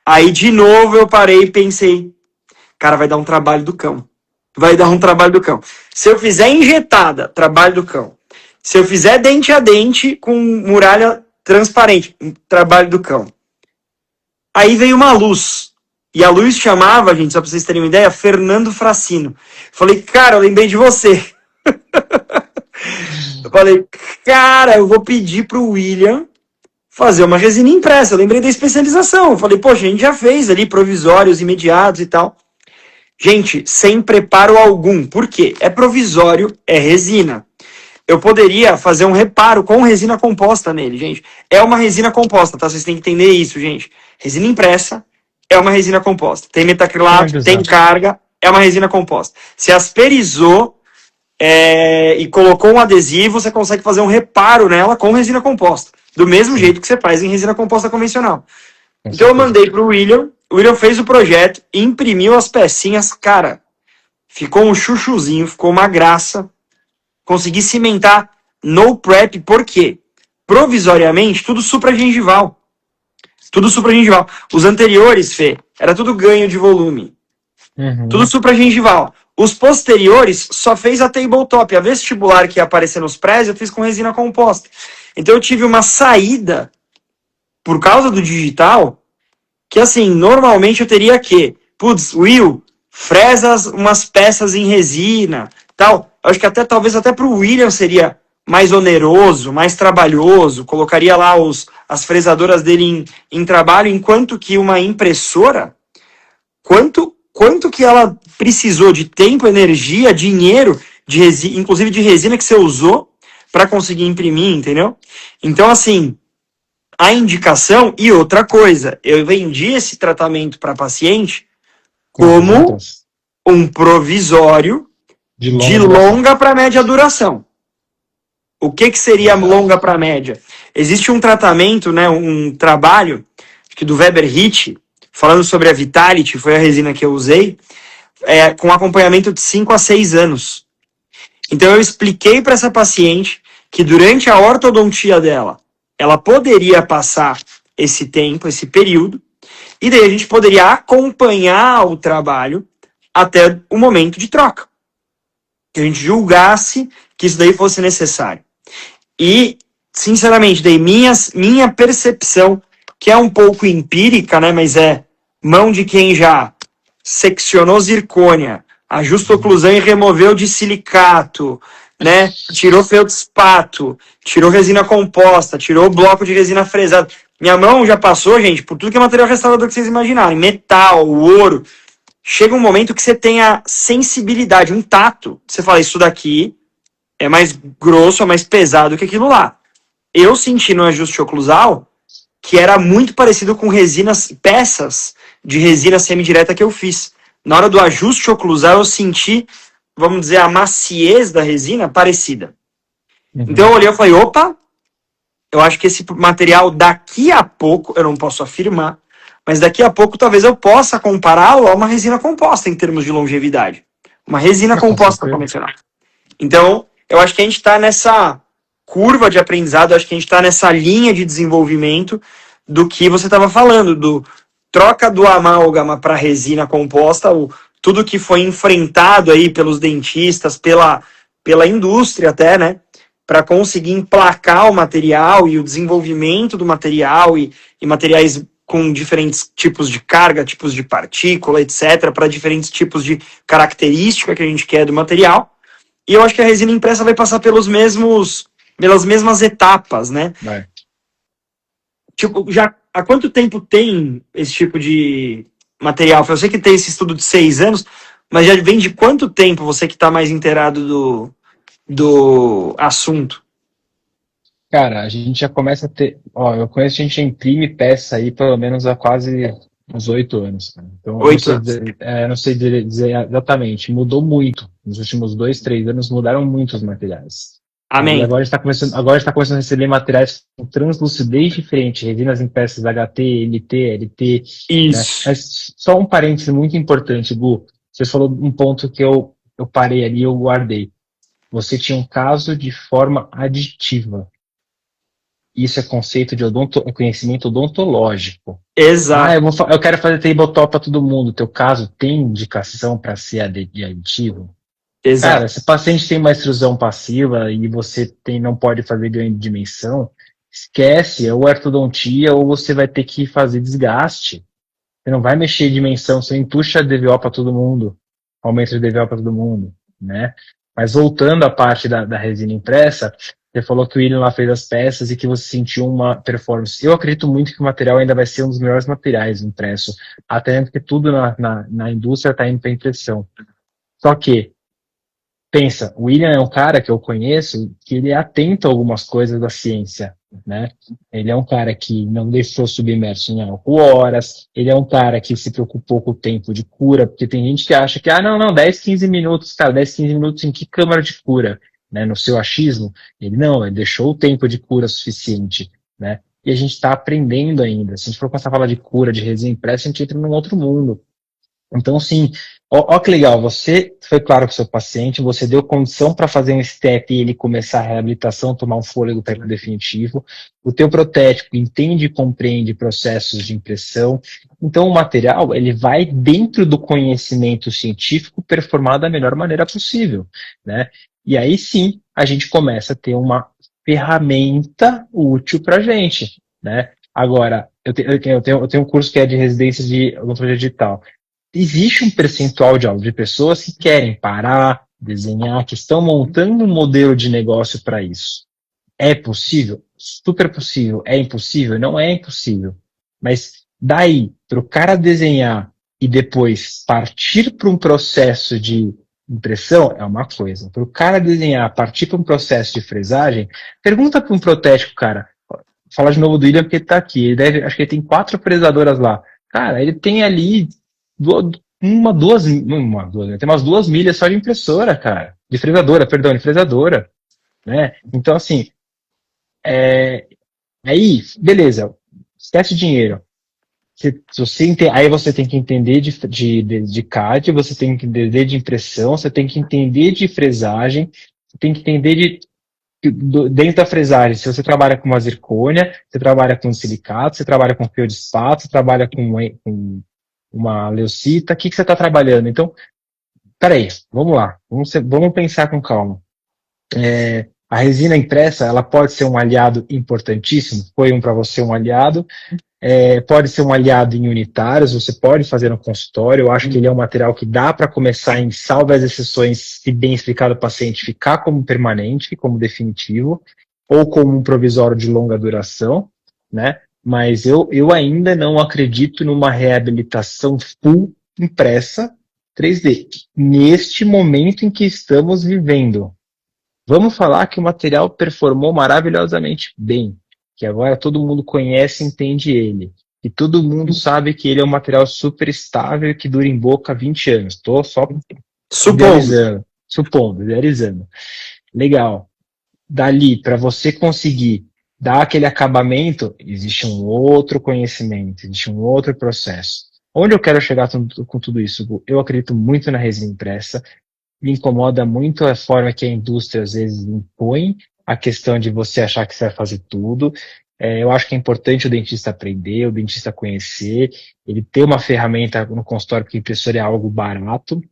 Aí de novo eu parei e pensei, cara, vai dar um trabalho do cão. Se eu fizer injetada, trabalho do cão. Se eu fizer dente a dente com muralha transparente, trabalho do cão. Aí veio uma luz. E a luz chamava, gente, só pra vocês terem uma ideia, Fernando Fracino. Falei, cara, eu lembrei de você. Eu falei, cara, eu vou pedir pro William fazer uma resina impressa. Eu lembrei da especialização. Eu falei, poxa, a gente já fez ali provisórios imediatos e tal. Gente, sem preparo algum. Por quê? É provisório, é resina. Eu poderia fazer um reparo com resina composta nele, gente. É uma resina composta, tá? Vocês têm que entender isso, gente. Resina impressa é uma resina composta. Tem metacrilato, tem carga, é uma resina composta. Se asperizou e colocou um adesivo, você consegue fazer um reparo nela com resina composta. Do mesmo jeito que você faz em resina composta convencional. Então eu mandei pro William, o William fez o projeto, imprimiu as pecinhas, cara, ficou um chuchuzinho, ficou uma graça. Consegui cimentar no prep, por quê? Provisoriamente, tudo supragengival. Os anteriores, Fê, era tudo ganho de volume. Tudo supragengival. Os posteriores só fez a tabletop. A vestibular que ia aparecer nos prés, eu fiz com resina composta. Então eu tive uma saída, por causa do digital, que assim, normalmente eu teria que, Will, fresa umas peças em resina, tal. Eu acho que talvez até para o William seria mais oneroso, mais trabalhoso, colocaria lá as fresadoras dele em trabalho, enquanto que uma impressora, quanto que ela precisou de tempo, energia, dinheiro, inclusive de resina que você usou para conseguir imprimir, entendeu? Então, assim, a indicação, e outra coisa, eu vendi esse tratamento para paciente como um provisório de longa para média duração. O que seria longa para média? Existe um tratamento, né, um trabalho acho que do Weber Hitch, falando sobre a Vitality, foi a resina que eu usei, com acompanhamento de 5 a 6 anos. Então eu expliquei para essa paciente que durante a ortodontia dela, ela poderia passar esse tempo, esse período, e daí a gente poderia acompanhar o trabalho até o momento de troca. Que a gente julgasse que isso daí fosse necessário. E, sinceramente, daí minha percepção, que é um pouco empírica, né, mas é mão de quem já seccionou zircônia, ajustou oclusão e removeu de silicato, né, tirou feldspato, tirou resina composta, tirou bloco de resina fresada. Minha mão já passou, gente, por tudo que é material restaurador que vocês imaginarem, metal, ouro. Chega um momento que você tem a sensibilidade, um tato. Você fala, isso daqui é mais grosso, é mais pesado que aquilo lá. Eu senti no ajuste oclusal que era muito parecido com peças de resina semidireta que eu fiz. Na hora do ajuste oclusal eu senti, vamos dizer, a maciez da resina parecida. Então eu olhei e falei, opa, eu acho que esse material daqui a pouco, eu não posso afirmar, mas daqui a pouco talvez eu possa compará-lo a uma resina composta em termos de longevidade. Uma resina composta convencional. Então, eu acho que a gente está nessa curva de aprendizado, eu acho que a gente está nessa linha de desenvolvimento do que você estava falando, do troca do amálgama para resina composta, tudo que foi enfrentado aí pelos dentistas, pela indústria até, né? Para conseguir emplacar o material e o desenvolvimento do material e materiais com diferentes tipos de carga, tipos de partícula, etc., para diferentes tipos de característica que a gente quer do material. E eu acho que a resina impressa vai passar pelas mesmas etapas, né? tipo, já há quanto tempo tem esse tipo de material? Eu sei que tem esse estudo de 6 anos, mas já vem de quanto tempo você que está mais inteirado do assunto? Cara, a gente já começa a ter. Ó, eu conheço gente que imprime peça aí pelo menos há quase uns 8 anos, cara. Então, eu não 8 sei, anos. não sei dizer exatamente. Mudou muito. Nos últimos 2, 3 anos mudaram muito os materiais. E Amém. agora está começando a receber materiais com translucidez diferente, resinas impressas HT, MT, LT, né? Isso. Mas só um parênteses muito importante, Gu. Você falou um ponto que eu parei ali, eu guardei. Você tinha um caso de forma aditiva. Isso é conceito de é conhecimento odontológico. Ah, Exato. eu quero fazer tabletop para todo mundo. Teu caso tem indicação para ser aditivo? Cara, Exato. se o paciente tem uma extrusão passiva e você não pode fazer ganho de dimensão, esquece, é ou ortodontia ou você vai ter que fazer desgaste. Você não vai mexer em dimensão, você empuxa DVO para todo mundo, aumenta de DVO para todo mundo, né? Mas voltando à parte da resina impressa, você falou que o William lá fez as peças e que você sentiu uma performance. Eu acredito muito que o material ainda vai ser um dos melhores materiais impresso, até porque tudo na indústria está indo para impressão. Só que pensa, o William é um cara que eu conheço que ele é atento a algumas coisas da ciência, né? Ele é um cara que não deixou submerso em álcool horas, ele é um cara que se preocupou com o tempo de cura, porque tem gente que acha que, não, 10, 15 minutos, cara, 10, 15 minutos em que câmara de cura? Né? No seu achismo, ele deixou o tempo de cura suficiente, né? E a gente está aprendendo ainda. Se a gente for começar a falar de cura, de resina impressa, a gente entra num outro mundo. Então, sim, ó que legal, você foi claro com o seu paciente, você deu condição para fazer um step e ele começar a reabilitação, tomar um fôlego para o definitivo. O teu protético entende e compreende processos de impressão. Então, o material, ele vai dentro do conhecimento científico performar da melhor maneira possível, né? E aí, sim, a gente começa a ter uma ferramenta útil para a gente, né? Agora, eu tenho um curso que é de residência de odontologia digital. Existe um percentual de pessoas que querem parar, desenhar, que estão montando um modelo de negócio para isso. É possível? Super possível. É impossível? Não é impossível. Mas daí, para o cara desenhar e depois partir para um processo de impressão, é uma coisa. Para o cara desenhar, partir para um processo de fresagem, pergunta para um protético, cara. Falar de novo do William, porque ele está aqui. Acho que ele tem 4 fresadoras lá. Cara, ele tem ali tem umas 2 milhas só de impressora, cara. De fresadora, né? Então, assim, aí, beleza, esquece o dinheiro. Aí você tem que entender de CAD, você tem que entender de impressão, você tem que entender de fresagem, você tem que entender dentro da fresagem, se você trabalha com uma zircônia, você trabalha com silicato, você trabalha com fio de espato, você trabalha com uma leucita, o que você está trabalhando? Então, peraí, vamos lá, vamos pensar com calma. A resina impressa, ela pode ser um aliado importantíssimo, foi para você um aliado, pode ser um aliado em unitários, você pode fazer no consultório, eu acho que ele é um material que dá para começar em salvo as exceções, se bem explicado ao paciente, ficar como permanente, como definitivo, ou como um provisório de longa duração, né? Mas eu ainda não acredito numa reabilitação full impressa 3D, neste momento em que estamos vivendo. Vamos falar que o material performou maravilhosamente bem, que agora todo mundo conhece e entende ele, e todo mundo sabe que ele é um material super estável e que dura em boca 20 anos. Estou só idealizando. Legal. Dali, para você conseguir dar aquele acabamento, existe um outro conhecimento, existe um outro processo. Onde eu quero chegar com tudo isso? Eu acredito muito na resina impressa, me incomoda muito a forma que a indústria às vezes impõe a questão de você achar que você vai fazer tudo. Eu acho que é importante o dentista aprender, o dentista conhecer, ele ter uma ferramenta no consultório, porque impressora é algo barato,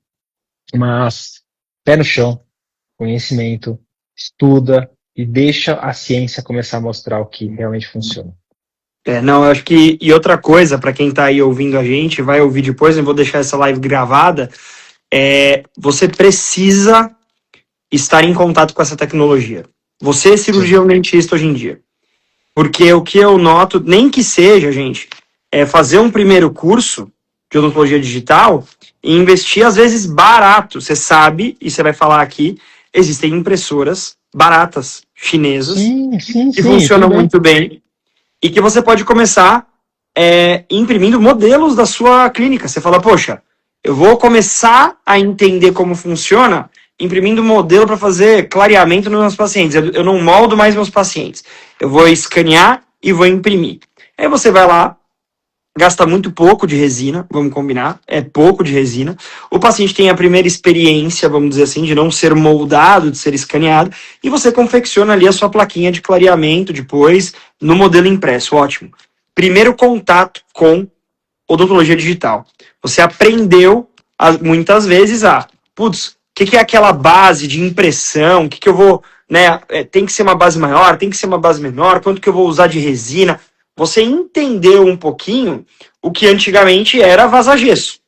mas pé no chão, conhecimento, estuda e deixa a ciência começar a mostrar o que realmente funciona. Não, eu acho que... E outra coisa, para quem está aí ouvindo a gente, vai ouvir depois, eu vou deixar essa live gravada, você precisa estar em contato com essa tecnologia. Você é cirurgião dentista hoje em dia. Porque o que eu noto, nem que seja, gente, é fazer um primeiro curso de odontologia digital e investir, às vezes, barato. Você sabe, e você vai falar aqui, existem impressoras baratas, chinesas, que funcionam muito bem, e que você pode começar imprimindo modelos da sua clínica. Você fala, poxa, eu vou começar a entender como funciona imprimindo modelo para fazer clareamento nos meus pacientes. Eu não moldo mais meus pacientes. Eu vou escanear e vou imprimir. Aí você vai lá, gasta muito pouco de resina, vamos combinar, é pouco de resina. O paciente tem a primeira experiência, vamos dizer assim, de não ser moldado, de ser escaneado, e você confecciona ali a sua plaquinha de clareamento depois no modelo impresso, ótimo. Primeiro contato com odontologia digital. Você aprendeu muitas vezes putz, o que é aquela base de impressão, o que eu vou, né, tem que ser uma base maior, tem que ser uma base menor, quanto que eu vou usar de resina. Você entendeu um pouquinho o que antigamente era vazar-gesso,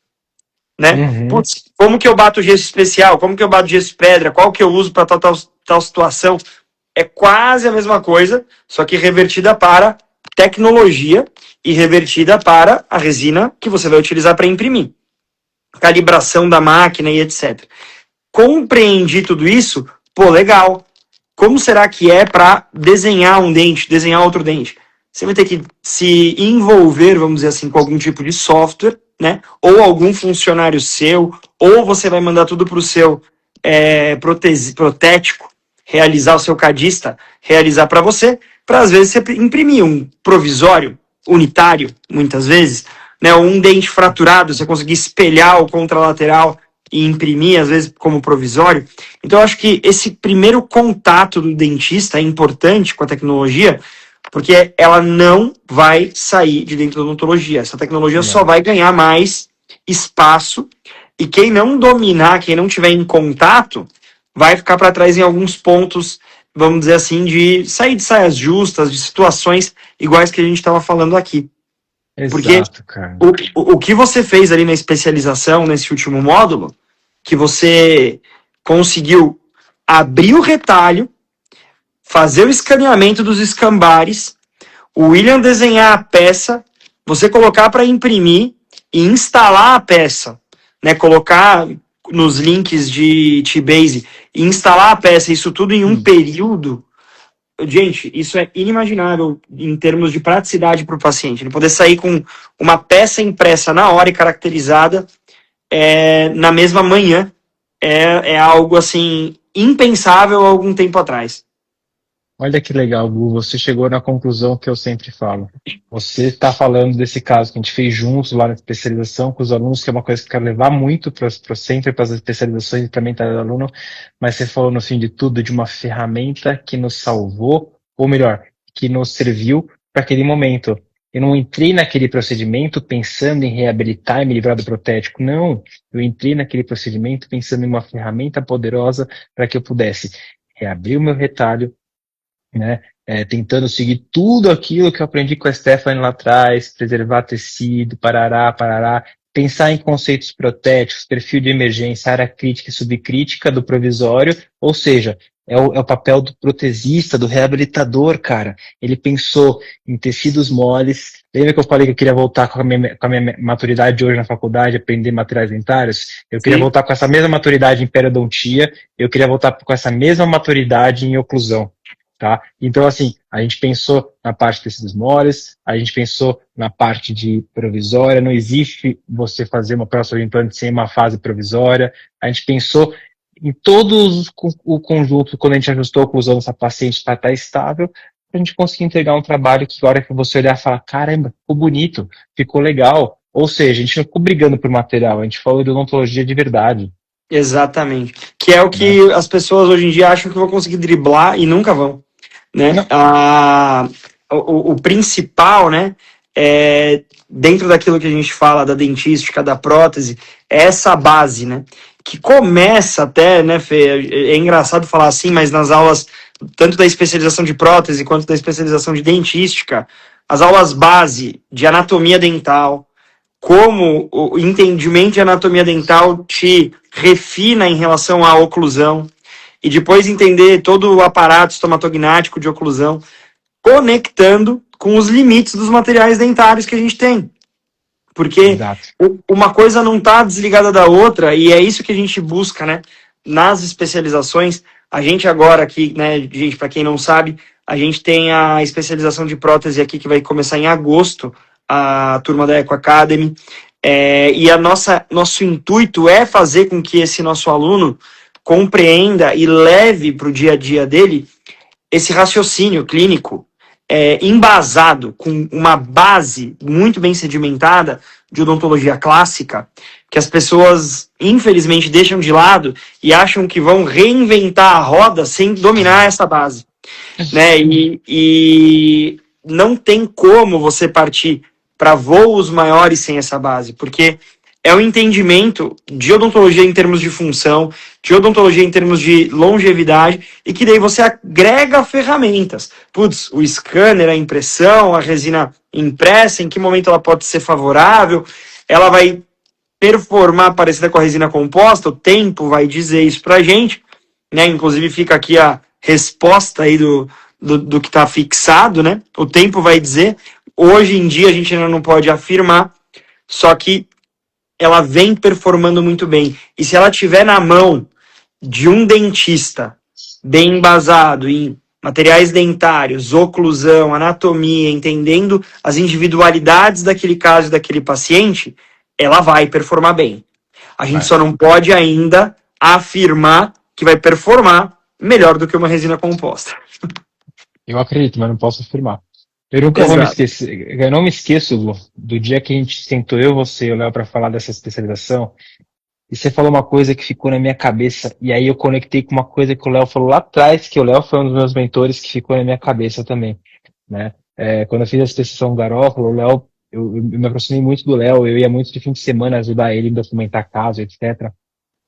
né? Uhum. Putz, como que eu bato gesso especial, como que eu bato gesso pedra, qual que eu uso para tal situação. É quase a mesma coisa, só que revertida para tecnologia e revertida para a resina que você vai utilizar para imprimir. Calibração da máquina e etc. Compreendi tudo isso, pô, legal. Como será que é para desenhar um dente, desenhar outro dente? Você vai ter que se envolver, vamos dizer assim, com algum tipo de software, né? Ou algum funcionário seu, ou você vai mandar tudo para o seu protético realizar, o seu cadista realizar para você, para às vezes você imprimir um provisório, unitário, muitas vezes, né? Ou um dente fraturado, você conseguir espelhar o contralateral e imprimir, às vezes, como provisório. Então, eu acho que esse primeiro contato do dentista é importante com a tecnologia, porque ela não vai sair de dentro da odontologia. Essa tecnologia só vai ganhar mais espaço, e quem não dominar, quem não tiver em contato, vai ficar para trás em alguns pontos, vamos dizer assim, de sair de saias justas, de situações iguais que a gente estava falando aqui. Porque Exato, cara. o que você fez ali na especialização, nesse último módulo, que você conseguiu abrir o retalho, fazer o escaneamento dos escambares, o William desenhar a peça, você colocar para imprimir e instalar a peça, né? Colocar nos links de T-Base e instalar a peça, isso tudo em um período. Gente, isso é inimaginável em termos de praticidade para o paciente. Ele poder sair com uma peça impressa na hora e caracterizada na mesma manhã é algo assim impensável há algum tempo atrás. Olha que legal, Gu, você chegou na conclusão que eu sempre falo. Você está falando desse caso que a gente fez juntos lá na especialização com os alunos, que é uma coisa que eu quero levar muito para sempre, para as especializações e também para o aluno, mas você falou no fim de tudo de uma ferramenta que nos salvou, ou melhor, que nos serviu para aquele momento. Eu não entrei naquele procedimento pensando em reabilitar e me livrar do protético, não. Eu entrei naquele procedimento pensando em uma ferramenta poderosa para que eu pudesse reabrir o meu retalho, né, tentando seguir tudo aquilo que eu aprendi com a Stephanie lá atrás, preservar tecido, parará, pensar em conceitos protéticos, perfil de emergência, área crítica e subcrítica do provisório, ou seja, é o papel do protesista, do reabilitador, cara. Ele pensou em tecidos moles. Lembra que eu falei que eu queria voltar com a minha maturidade de hoje na faculdade, aprender materiais dentários? Eu queria voltar com essa mesma maturidade em periodontia, eu queria voltar com essa mesma maturidade em oclusão. Tá? Então, assim, a gente pensou na parte de tecidos moles, a gente pensou na parte de provisória, não existe você fazer uma próstata de implante sem uma fase provisória, a gente pensou em todo o conjunto, quando a gente ajustou a oclusão dessa paciente para estar estável, a gente conseguir entregar um trabalho que, na hora que você olhar e falar, caramba, ficou bonito, ficou legal. Ou seja, a gente não ficou brigando por material, a gente falou de odontologia de verdade. Exatamente. Que é o que as pessoas hoje em dia acham que vão conseguir driblar e nunca vão. Né? O principal, né, dentro daquilo que a gente fala da dentística, da prótese, é essa base, né, que começa até, né, Fê, é engraçado falar assim, mas nas aulas, tanto da especialização de prótese quanto da especialização de dentística, as aulas base de anatomia dental, como o entendimento de anatomia dental te refina em relação à oclusão, e depois entender todo o aparato estomatognático de oclusão, conectando com os limites dos materiais dentários que a gente tem. Porque Exato. uma coisa não está desligada da outra, e é isso que a gente busca, né? Nas especializações, a gente agora aqui, né, gente, para quem não sabe, a gente tem a especialização de prótese aqui que vai começar em agosto, a turma da Eco Academy, e nosso intuito é fazer com que esse nosso aluno compreenda e leve para o dia a dia dele esse raciocínio clínico embasado, com uma base muito bem sedimentada de odontologia clássica, que as pessoas, infelizmente, deixam de lado e acham que vão reinventar a roda sem dominar essa base. Né? E não tem como você partir para voos maiores sem essa base, porque é o entendimento de odontologia em termos de função, de odontologia em termos de longevidade, e que daí você agrega ferramentas. Putz, o scanner, a impressão, a resina impressa, em que momento ela pode ser favorável, ela vai performar parecida com a resina composta, o tempo vai dizer isso pra gente, né? Inclusive fica aqui a resposta aí do que está fixado, né? O tempo vai dizer. Hoje em dia a gente ainda não pode afirmar, só que ela vem performando muito bem. E se ela tiver na mão de um dentista bem embasado em materiais dentários, oclusão, anatomia, entendendo as individualidades daquele caso e daquele paciente, ela vai performar bem. A gente só não pode ainda afirmar que vai performar melhor do que uma resina composta. Eu acredito, mas não posso afirmar. Eu nunca vou me esquecer. Eu não me esqueço, Lu, do dia que a gente sentou eu, você e o Léo para falar dessa especialização. E você falou uma coisa que ficou na minha cabeça. E aí eu conectei com uma coisa que o Léo falou lá atrás, que o Léo foi um dos meus mentores, que ficou na minha cabeça também. Né? Quando eu fiz a especialização Garópolo, o Léo, eu me aproximei muito do Léo. Eu ia muito de fim de semana ajudar ele em documentar caso, etc.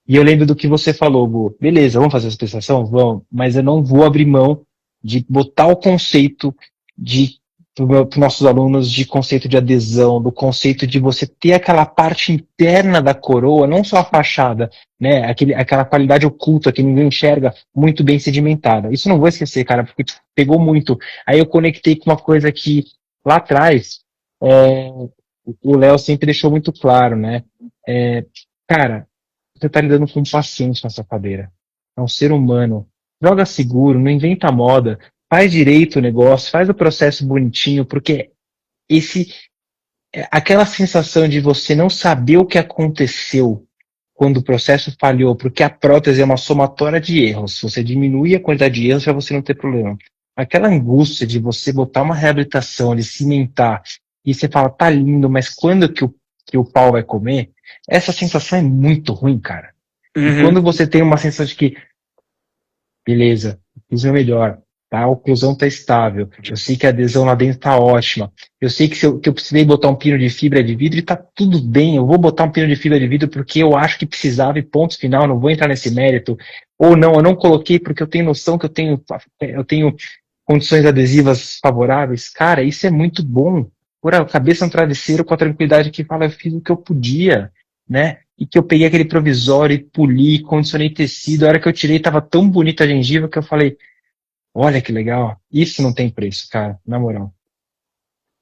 E eu lembro do que você falou, Gu. Beleza, vamos fazer a especialização? Vamos. Mas eu não vou abrir mão de botar o conceito para os nossos alunos de conceito de adesão, do conceito de você ter aquela parte interna da coroa, não só a fachada, né? Aquela qualidade oculta que ninguém enxerga, muito bem sedimentada. Isso não vou esquecer, cara, porque pegou muito. Aí eu conectei com uma coisa que lá atrás o Léo sempre deixou muito claro, né? Cara, você está lidando com um paciente nessa cadeira. É um ser humano. Joga seguro, não inventa moda. Faz direito o negócio, faz o processo bonitinho, porque aquela sensação de você não saber o que aconteceu quando o processo falhou, porque a prótese é uma somatória de erros. Se você diminui a quantidade de erros, para você não ter problema. Aquela angústia de você botar uma reabilitação, de cimentar, e você fala, tá lindo, mas quando que o pau vai comer? Essa sensação é muito ruim, cara. E quando você tem uma sensação de que, beleza, fiz o melhor, tá? A oclusão tá estável, eu sei que a adesão lá dentro tá ótima, eu sei que eu precisei botar um pino de fibra de vidro e tá tudo bem, eu vou botar um pino de fibra de vidro porque eu acho que precisava e ponto final, não vou entrar nesse mérito, ou não, eu não coloquei porque eu tenho noção que eu tenho condições adesivas favoráveis. Cara, isso é muito bom. Pôr a cabeça no travesseiro com a tranquilidade que fala, eu fiz o que eu podia, né? E que eu peguei aquele provisório e poli, condicionei tecido, a hora que eu tirei tava tão bonita a gengiva que eu falei, olha que legal, isso não tem preço, cara, na moral.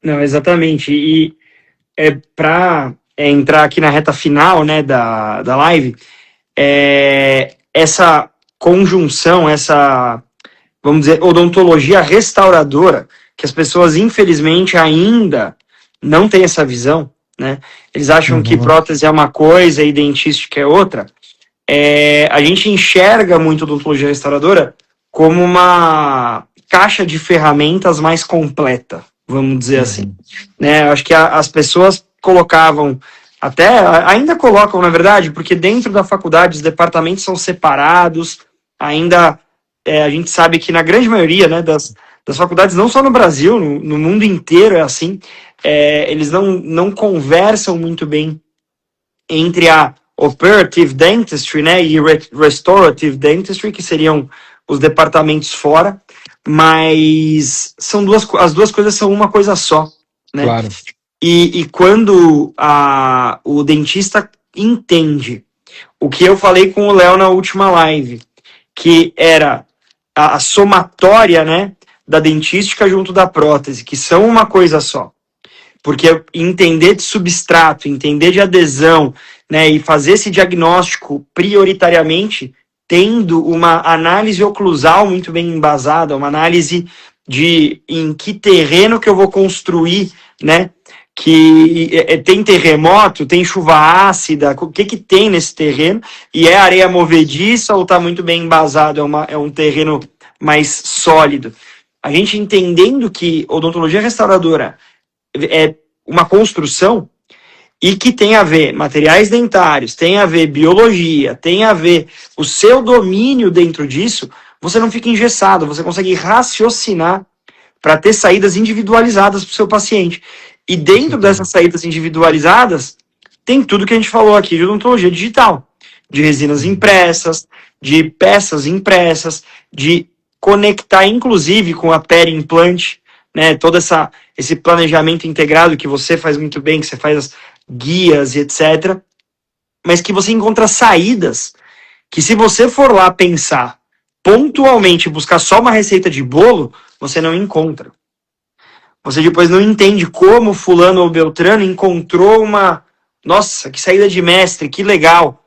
Não, exatamente, e para entrar aqui na reta final, né, da live, essa conjunção, essa, vamos dizer, odontologia restauradora, que as pessoas infelizmente ainda não têm essa visão, né? Eles acham que prótese é uma coisa e dentística é outra. A gente enxerga muito a odontologia restauradora como uma caixa de ferramentas mais completa, vamos dizer assim. Né? Acho que as pessoas colocavam, ainda colocam, na verdade, porque dentro da faculdade os departamentos são separados, ainda a gente sabe que na grande maioria, né, das faculdades, não só no Brasil, no mundo inteiro é assim, eles não conversam muito bem entre a Operative Dentistry, né, e Restorative Dentistry, que seriam os departamentos fora, mas as duas coisas são uma coisa só, né? Claro. E quando o dentista entende o que eu falei com o Léo na última live, que era a somatória, né, da dentística junto da prótese, que são uma coisa só. Porque entender de substrato, entender de adesão, né, e fazer esse diagnóstico prioritariamente, tendo uma análise oclusal muito bem embasada, uma análise de em que terreno que eu vou construir, né, que tem terremoto, tem chuva ácida, o que tem nesse terreno, e é areia movediça ou está muito bem embasado, é um terreno mais sólido. A gente entendendo que odontologia restauradora é uma construção e que tem a ver materiais dentários, tem a ver biologia, tem a ver o seu domínio dentro disso, você não fica engessado, você consegue raciocinar para ter saídas individualizadas para o seu paciente. E dentro dessas saídas individualizadas, tem tudo que a gente falou aqui de odontologia digital, de resinas impressas, de peças impressas, de conectar inclusive com a peri-implante, né, todo esse planejamento integrado que você faz muito bem, que você faz as guias e etc. Mas que você encontra saídas que, se você for lá pensar pontualmente, buscar só uma receita de bolo, você não encontra. Você depois não entende como fulano ou beltrano encontrou uma... Nossa, que saída de mestre, que legal.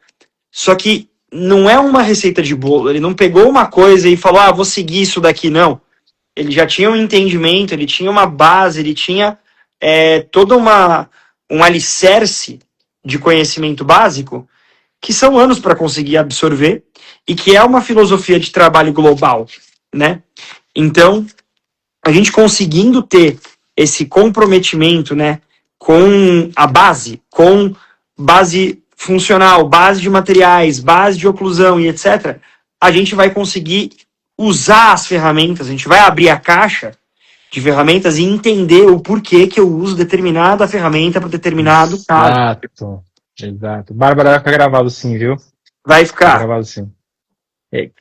Só que não é uma receita de bolo. Ele não pegou uma coisa e falou, vou seguir isso daqui, não. Ele já tinha um entendimento, ele tinha uma base, ele tinha todo um alicerce de conhecimento básico que são anos para conseguir absorver e que é uma filosofia de trabalho global, né? Então, a gente conseguindo ter esse comprometimento, né, com a base, com base funcional, base de materiais, base de oclusão e etc., a gente vai conseguir usar as ferramentas, a gente vai abrir a caixa de ferramentas e entender o porquê que eu uso determinada ferramenta para determinado caso. Exato. Bárbara, vai ficar gravado sim, viu? Vai ficar. Gravado sim.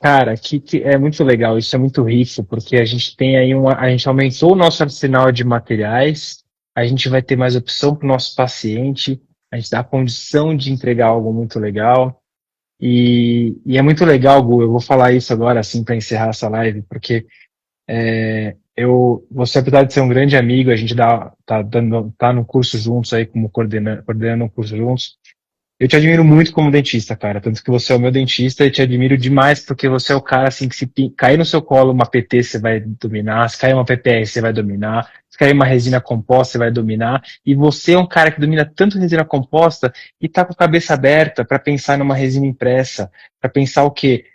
Cara, que é muito legal, isso é muito rico, porque a gente tem aí a gente aumentou o nosso arsenal de materiais, a gente vai ter mais opção para o nosso paciente, a gente dá a condição de entregar algo muito legal, e é muito legal, Gu, eu vou falar isso agora, assim, para encerrar essa live, porque você, apesar de ser um grande amigo, a gente tá no curso juntos aí, como coordenando um curso juntos. Eu te admiro muito como dentista, cara. Tanto que você é o meu dentista e te admiro demais porque você é o cara, assim, que se cair no seu colo uma PT, você vai dominar. Se cair uma PPS, você vai dominar. Se cair uma resina composta, você vai dominar. E você é um cara que domina tanto resina composta e tá com a cabeça aberta para pensar numa resina impressa. Para pensar o quê?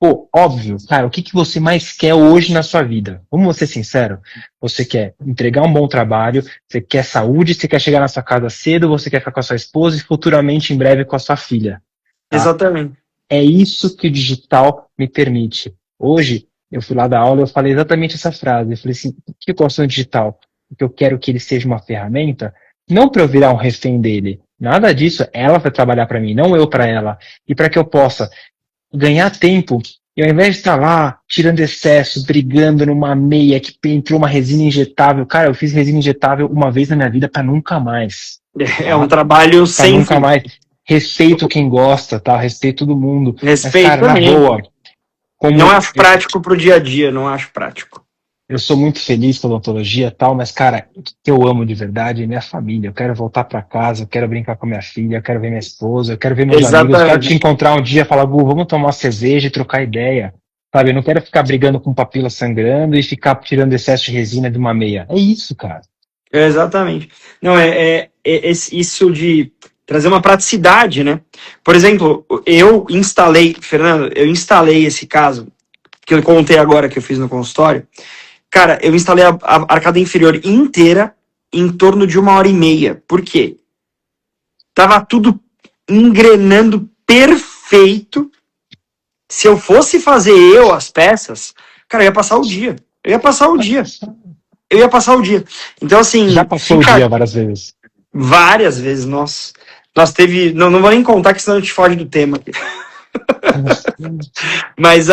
Pô, óbvio, cara, o que você mais quer hoje na sua vida? Vamos ser sinceros. Você quer entregar um bom trabalho, você quer saúde, você quer chegar na sua casa cedo, você quer ficar com a sua esposa e futuramente, em breve, com a sua filha. Tá? Exatamente. É isso que o digital me permite. Hoje, eu fui lá dar aula e eu falei exatamente essa frase. Eu falei assim, por que eu gosto do digital? Porque eu quero que ele seja uma ferramenta, não para eu virar um refém dele. Nada disso, ela vai trabalhar para mim, não eu para ela. E para que eu possa ganhar tempo, e ao invés de estar lá, tirando excesso, brigando numa meia que entrou uma resina injetável, cara, eu fiz resina injetável uma vez na minha vida para nunca mais. É um trabalho sem nunca mais. Respeito quem gosta, tá? Respeito todo mundo. Respeito. Mas, cara, na boa. Não acho prático pro dia a dia, não acho prático. Eu sou muito feliz com a odontologia e tal, mas, cara, o que eu amo de verdade é minha família. Eu quero voltar para casa, eu quero brincar com minha filha, eu quero ver minha esposa, eu quero ver meus amigos, eu quero te encontrar um dia e falar, Gu, vamos tomar uma cerveja e trocar ideia. Sabe, eu não quero ficar brigando com papila sangrando e ficar tirando excesso de resina de uma meia. É isso, cara. Exatamente. Não, isso de trazer uma praticidade, né? Por exemplo, eu instalei esse caso, que eu contei agora que eu fiz no consultório. Cara, eu instalei a arcada inferior inteira em torno de 1h30. Por quê? Tava tudo engrenando perfeito. Se eu fosse fazer as peças, cara, eu ia passar o dia. Então, assim... Já passou o dia várias vezes. Várias vezes, nossa. Nós teve... Não vou nem contar, que senão a gente foge do tema aqui. Mas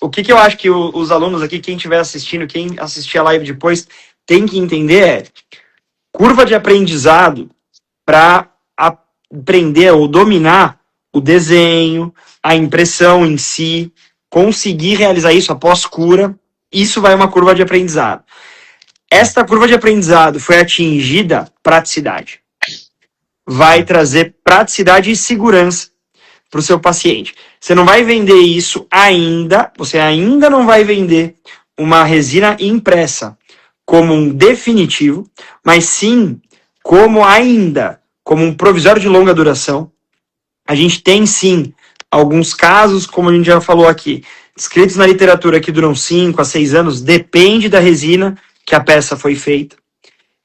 o que eu acho que os alunos aqui, quem estiver assistindo, quem assistir a live depois, tem que entender curva de aprendizado para aprender ou dominar o desenho, a impressão em si, conseguir realizar isso após cura, isso vai uma curva de aprendizado. Esta curva de aprendizado foi atingida, praticidade. Vai trazer praticidade e segurança para o seu paciente. Você não vai vender isso ainda, você ainda não vai vender uma resina impressa como um definitivo, mas sim como um provisório de longa duração. A gente tem sim alguns casos, como a gente já falou aqui, escritos na literatura que duram 5 a 6 anos, depende da resina que a peça foi feita,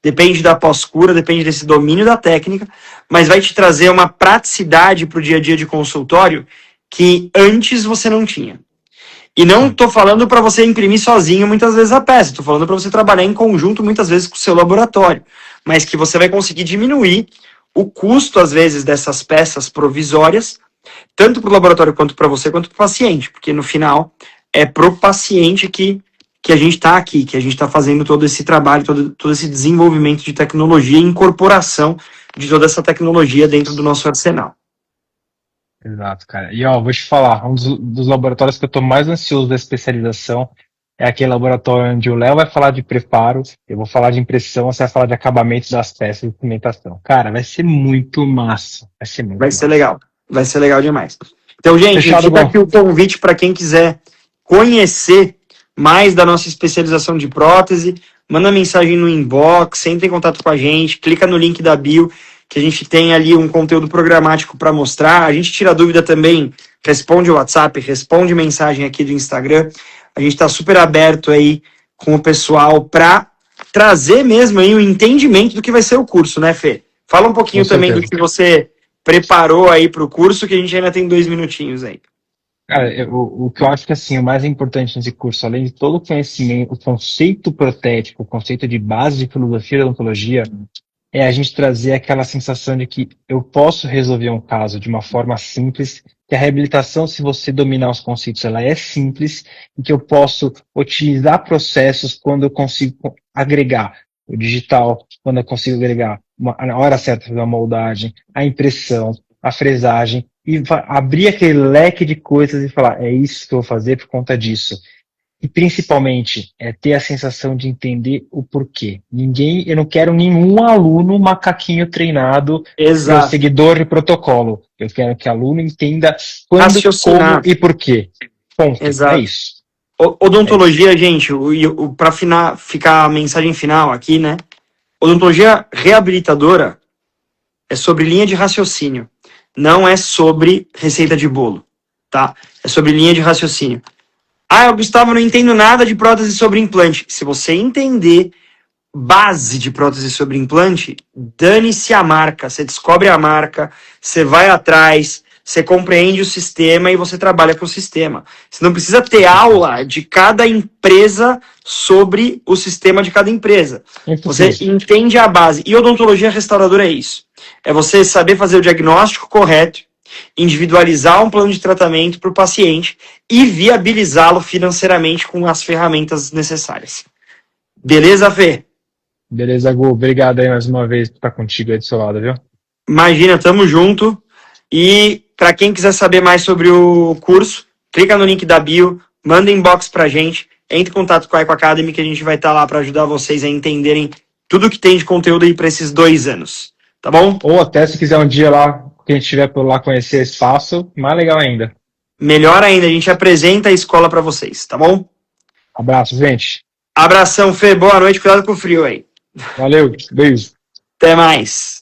depende da pós-cura, depende desse domínio da técnica, mas vai te trazer uma praticidade para o dia a dia de consultório que antes você não tinha. E não estou falando para você imprimir sozinho muitas vezes a peça, estou falando para você trabalhar em conjunto muitas vezes com o seu laboratório, mas que você vai conseguir diminuir o custo, às vezes, dessas peças provisórias, tanto para o laboratório quanto para você, quanto para o paciente, porque no final é para o paciente que a gente está aqui, que a gente está fazendo todo esse trabalho, todo esse desenvolvimento de tecnologia e incorporação de toda essa tecnologia dentro do nosso arsenal. Exato, cara. E ó, vou te falar, um dos laboratórios que eu estou mais ansioso da especialização é aquele laboratório onde o Léo vai falar de preparo, eu vou falar de impressão, você vai falar de acabamento das peças de pigmentação. Cara, vai ser muito massa. Vai ser legal. Vai ser legal demais. Então, gente, fica aqui o convite para quem quiser conhecer mais da nossa especialização de prótese, manda mensagem no inbox, entre em contato com a gente, clica no link da bio, que a gente tem ali um conteúdo programático para mostrar. A gente tira dúvida também, responde o WhatsApp, responde mensagem aqui do Instagram. A gente está super aberto aí com o pessoal para trazer mesmo aí o entendimento do que vai ser o curso, né, Fê? Fala um pouquinho também do que você preparou aí para o curso, que a gente ainda tem 2 minutinhos aí. Cara, o que eu acho que assim, o mais importante nesse curso, além de todo o conhecimento, o conceito protético, o conceito de base de filosofia da odontologia, é a gente trazer aquela sensação de que eu posso resolver um caso de uma forma simples, que a reabilitação, se você dominar os conceitos, ela é simples, e que eu posso otimizar processos quando eu consigo agregar o digital, quando eu consigo agregar na hora certa da moldagem, a impressão, a fresagem, e abrir aquele leque de coisas e falar, é isso que eu vou fazer por conta disso. E principalmente, é ter a sensação de entender o porquê. Eu não quero nenhum aluno macaquinho treinado, seguidor de protocolo. Eu quero que o aluno entenda quando, como e porquê. Ponto. Exato. É isso. Odontologia, gente, para ficar a mensagem final aqui, né? Odontologia reabilitadora é sobre linha de raciocínio. Não é sobre receita de bolo, tá? É sobre linha de raciocínio. Eu, Gustavo, não entendo nada de prótese sobre implante. Se você entender base de prótese sobre implante, dane-se a marca. Você descobre a marca, você vai atrás, você compreende o sistema e você trabalha com o sistema. Você não precisa ter aula de cada empresa sobre o sistema de cada empresa. Você entende a base. E odontologia restauradora é isso. É você saber fazer o diagnóstico correto, individualizar um plano de tratamento para o paciente e viabilizá-lo financeiramente com as ferramentas necessárias. Beleza, Fê? Beleza, Gu. Obrigado aí mais uma vez por estar contigo aí do seu lado, viu? Imagina, tamo junto. E para quem quiser saber mais sobre o curso, clica no link da bio, manda inbox pra gente, entre em contato com a Eco Academy, que a gente vai estar lá para ajudar vocês a entenderem tudo que tem de conteúdo aí para esses 2 anos. Tá bom? Ou até se quiser um dia lá, que a gente estiver por lá conhecer o espaço, mais legal ainda. Melhor ainda, a gente apresenta a escola para vocês, tá bom? Abraço, gente. Abração, Fê. Boa noite. Cuidado com o frio aí. Valeu. Beijo. Até mais.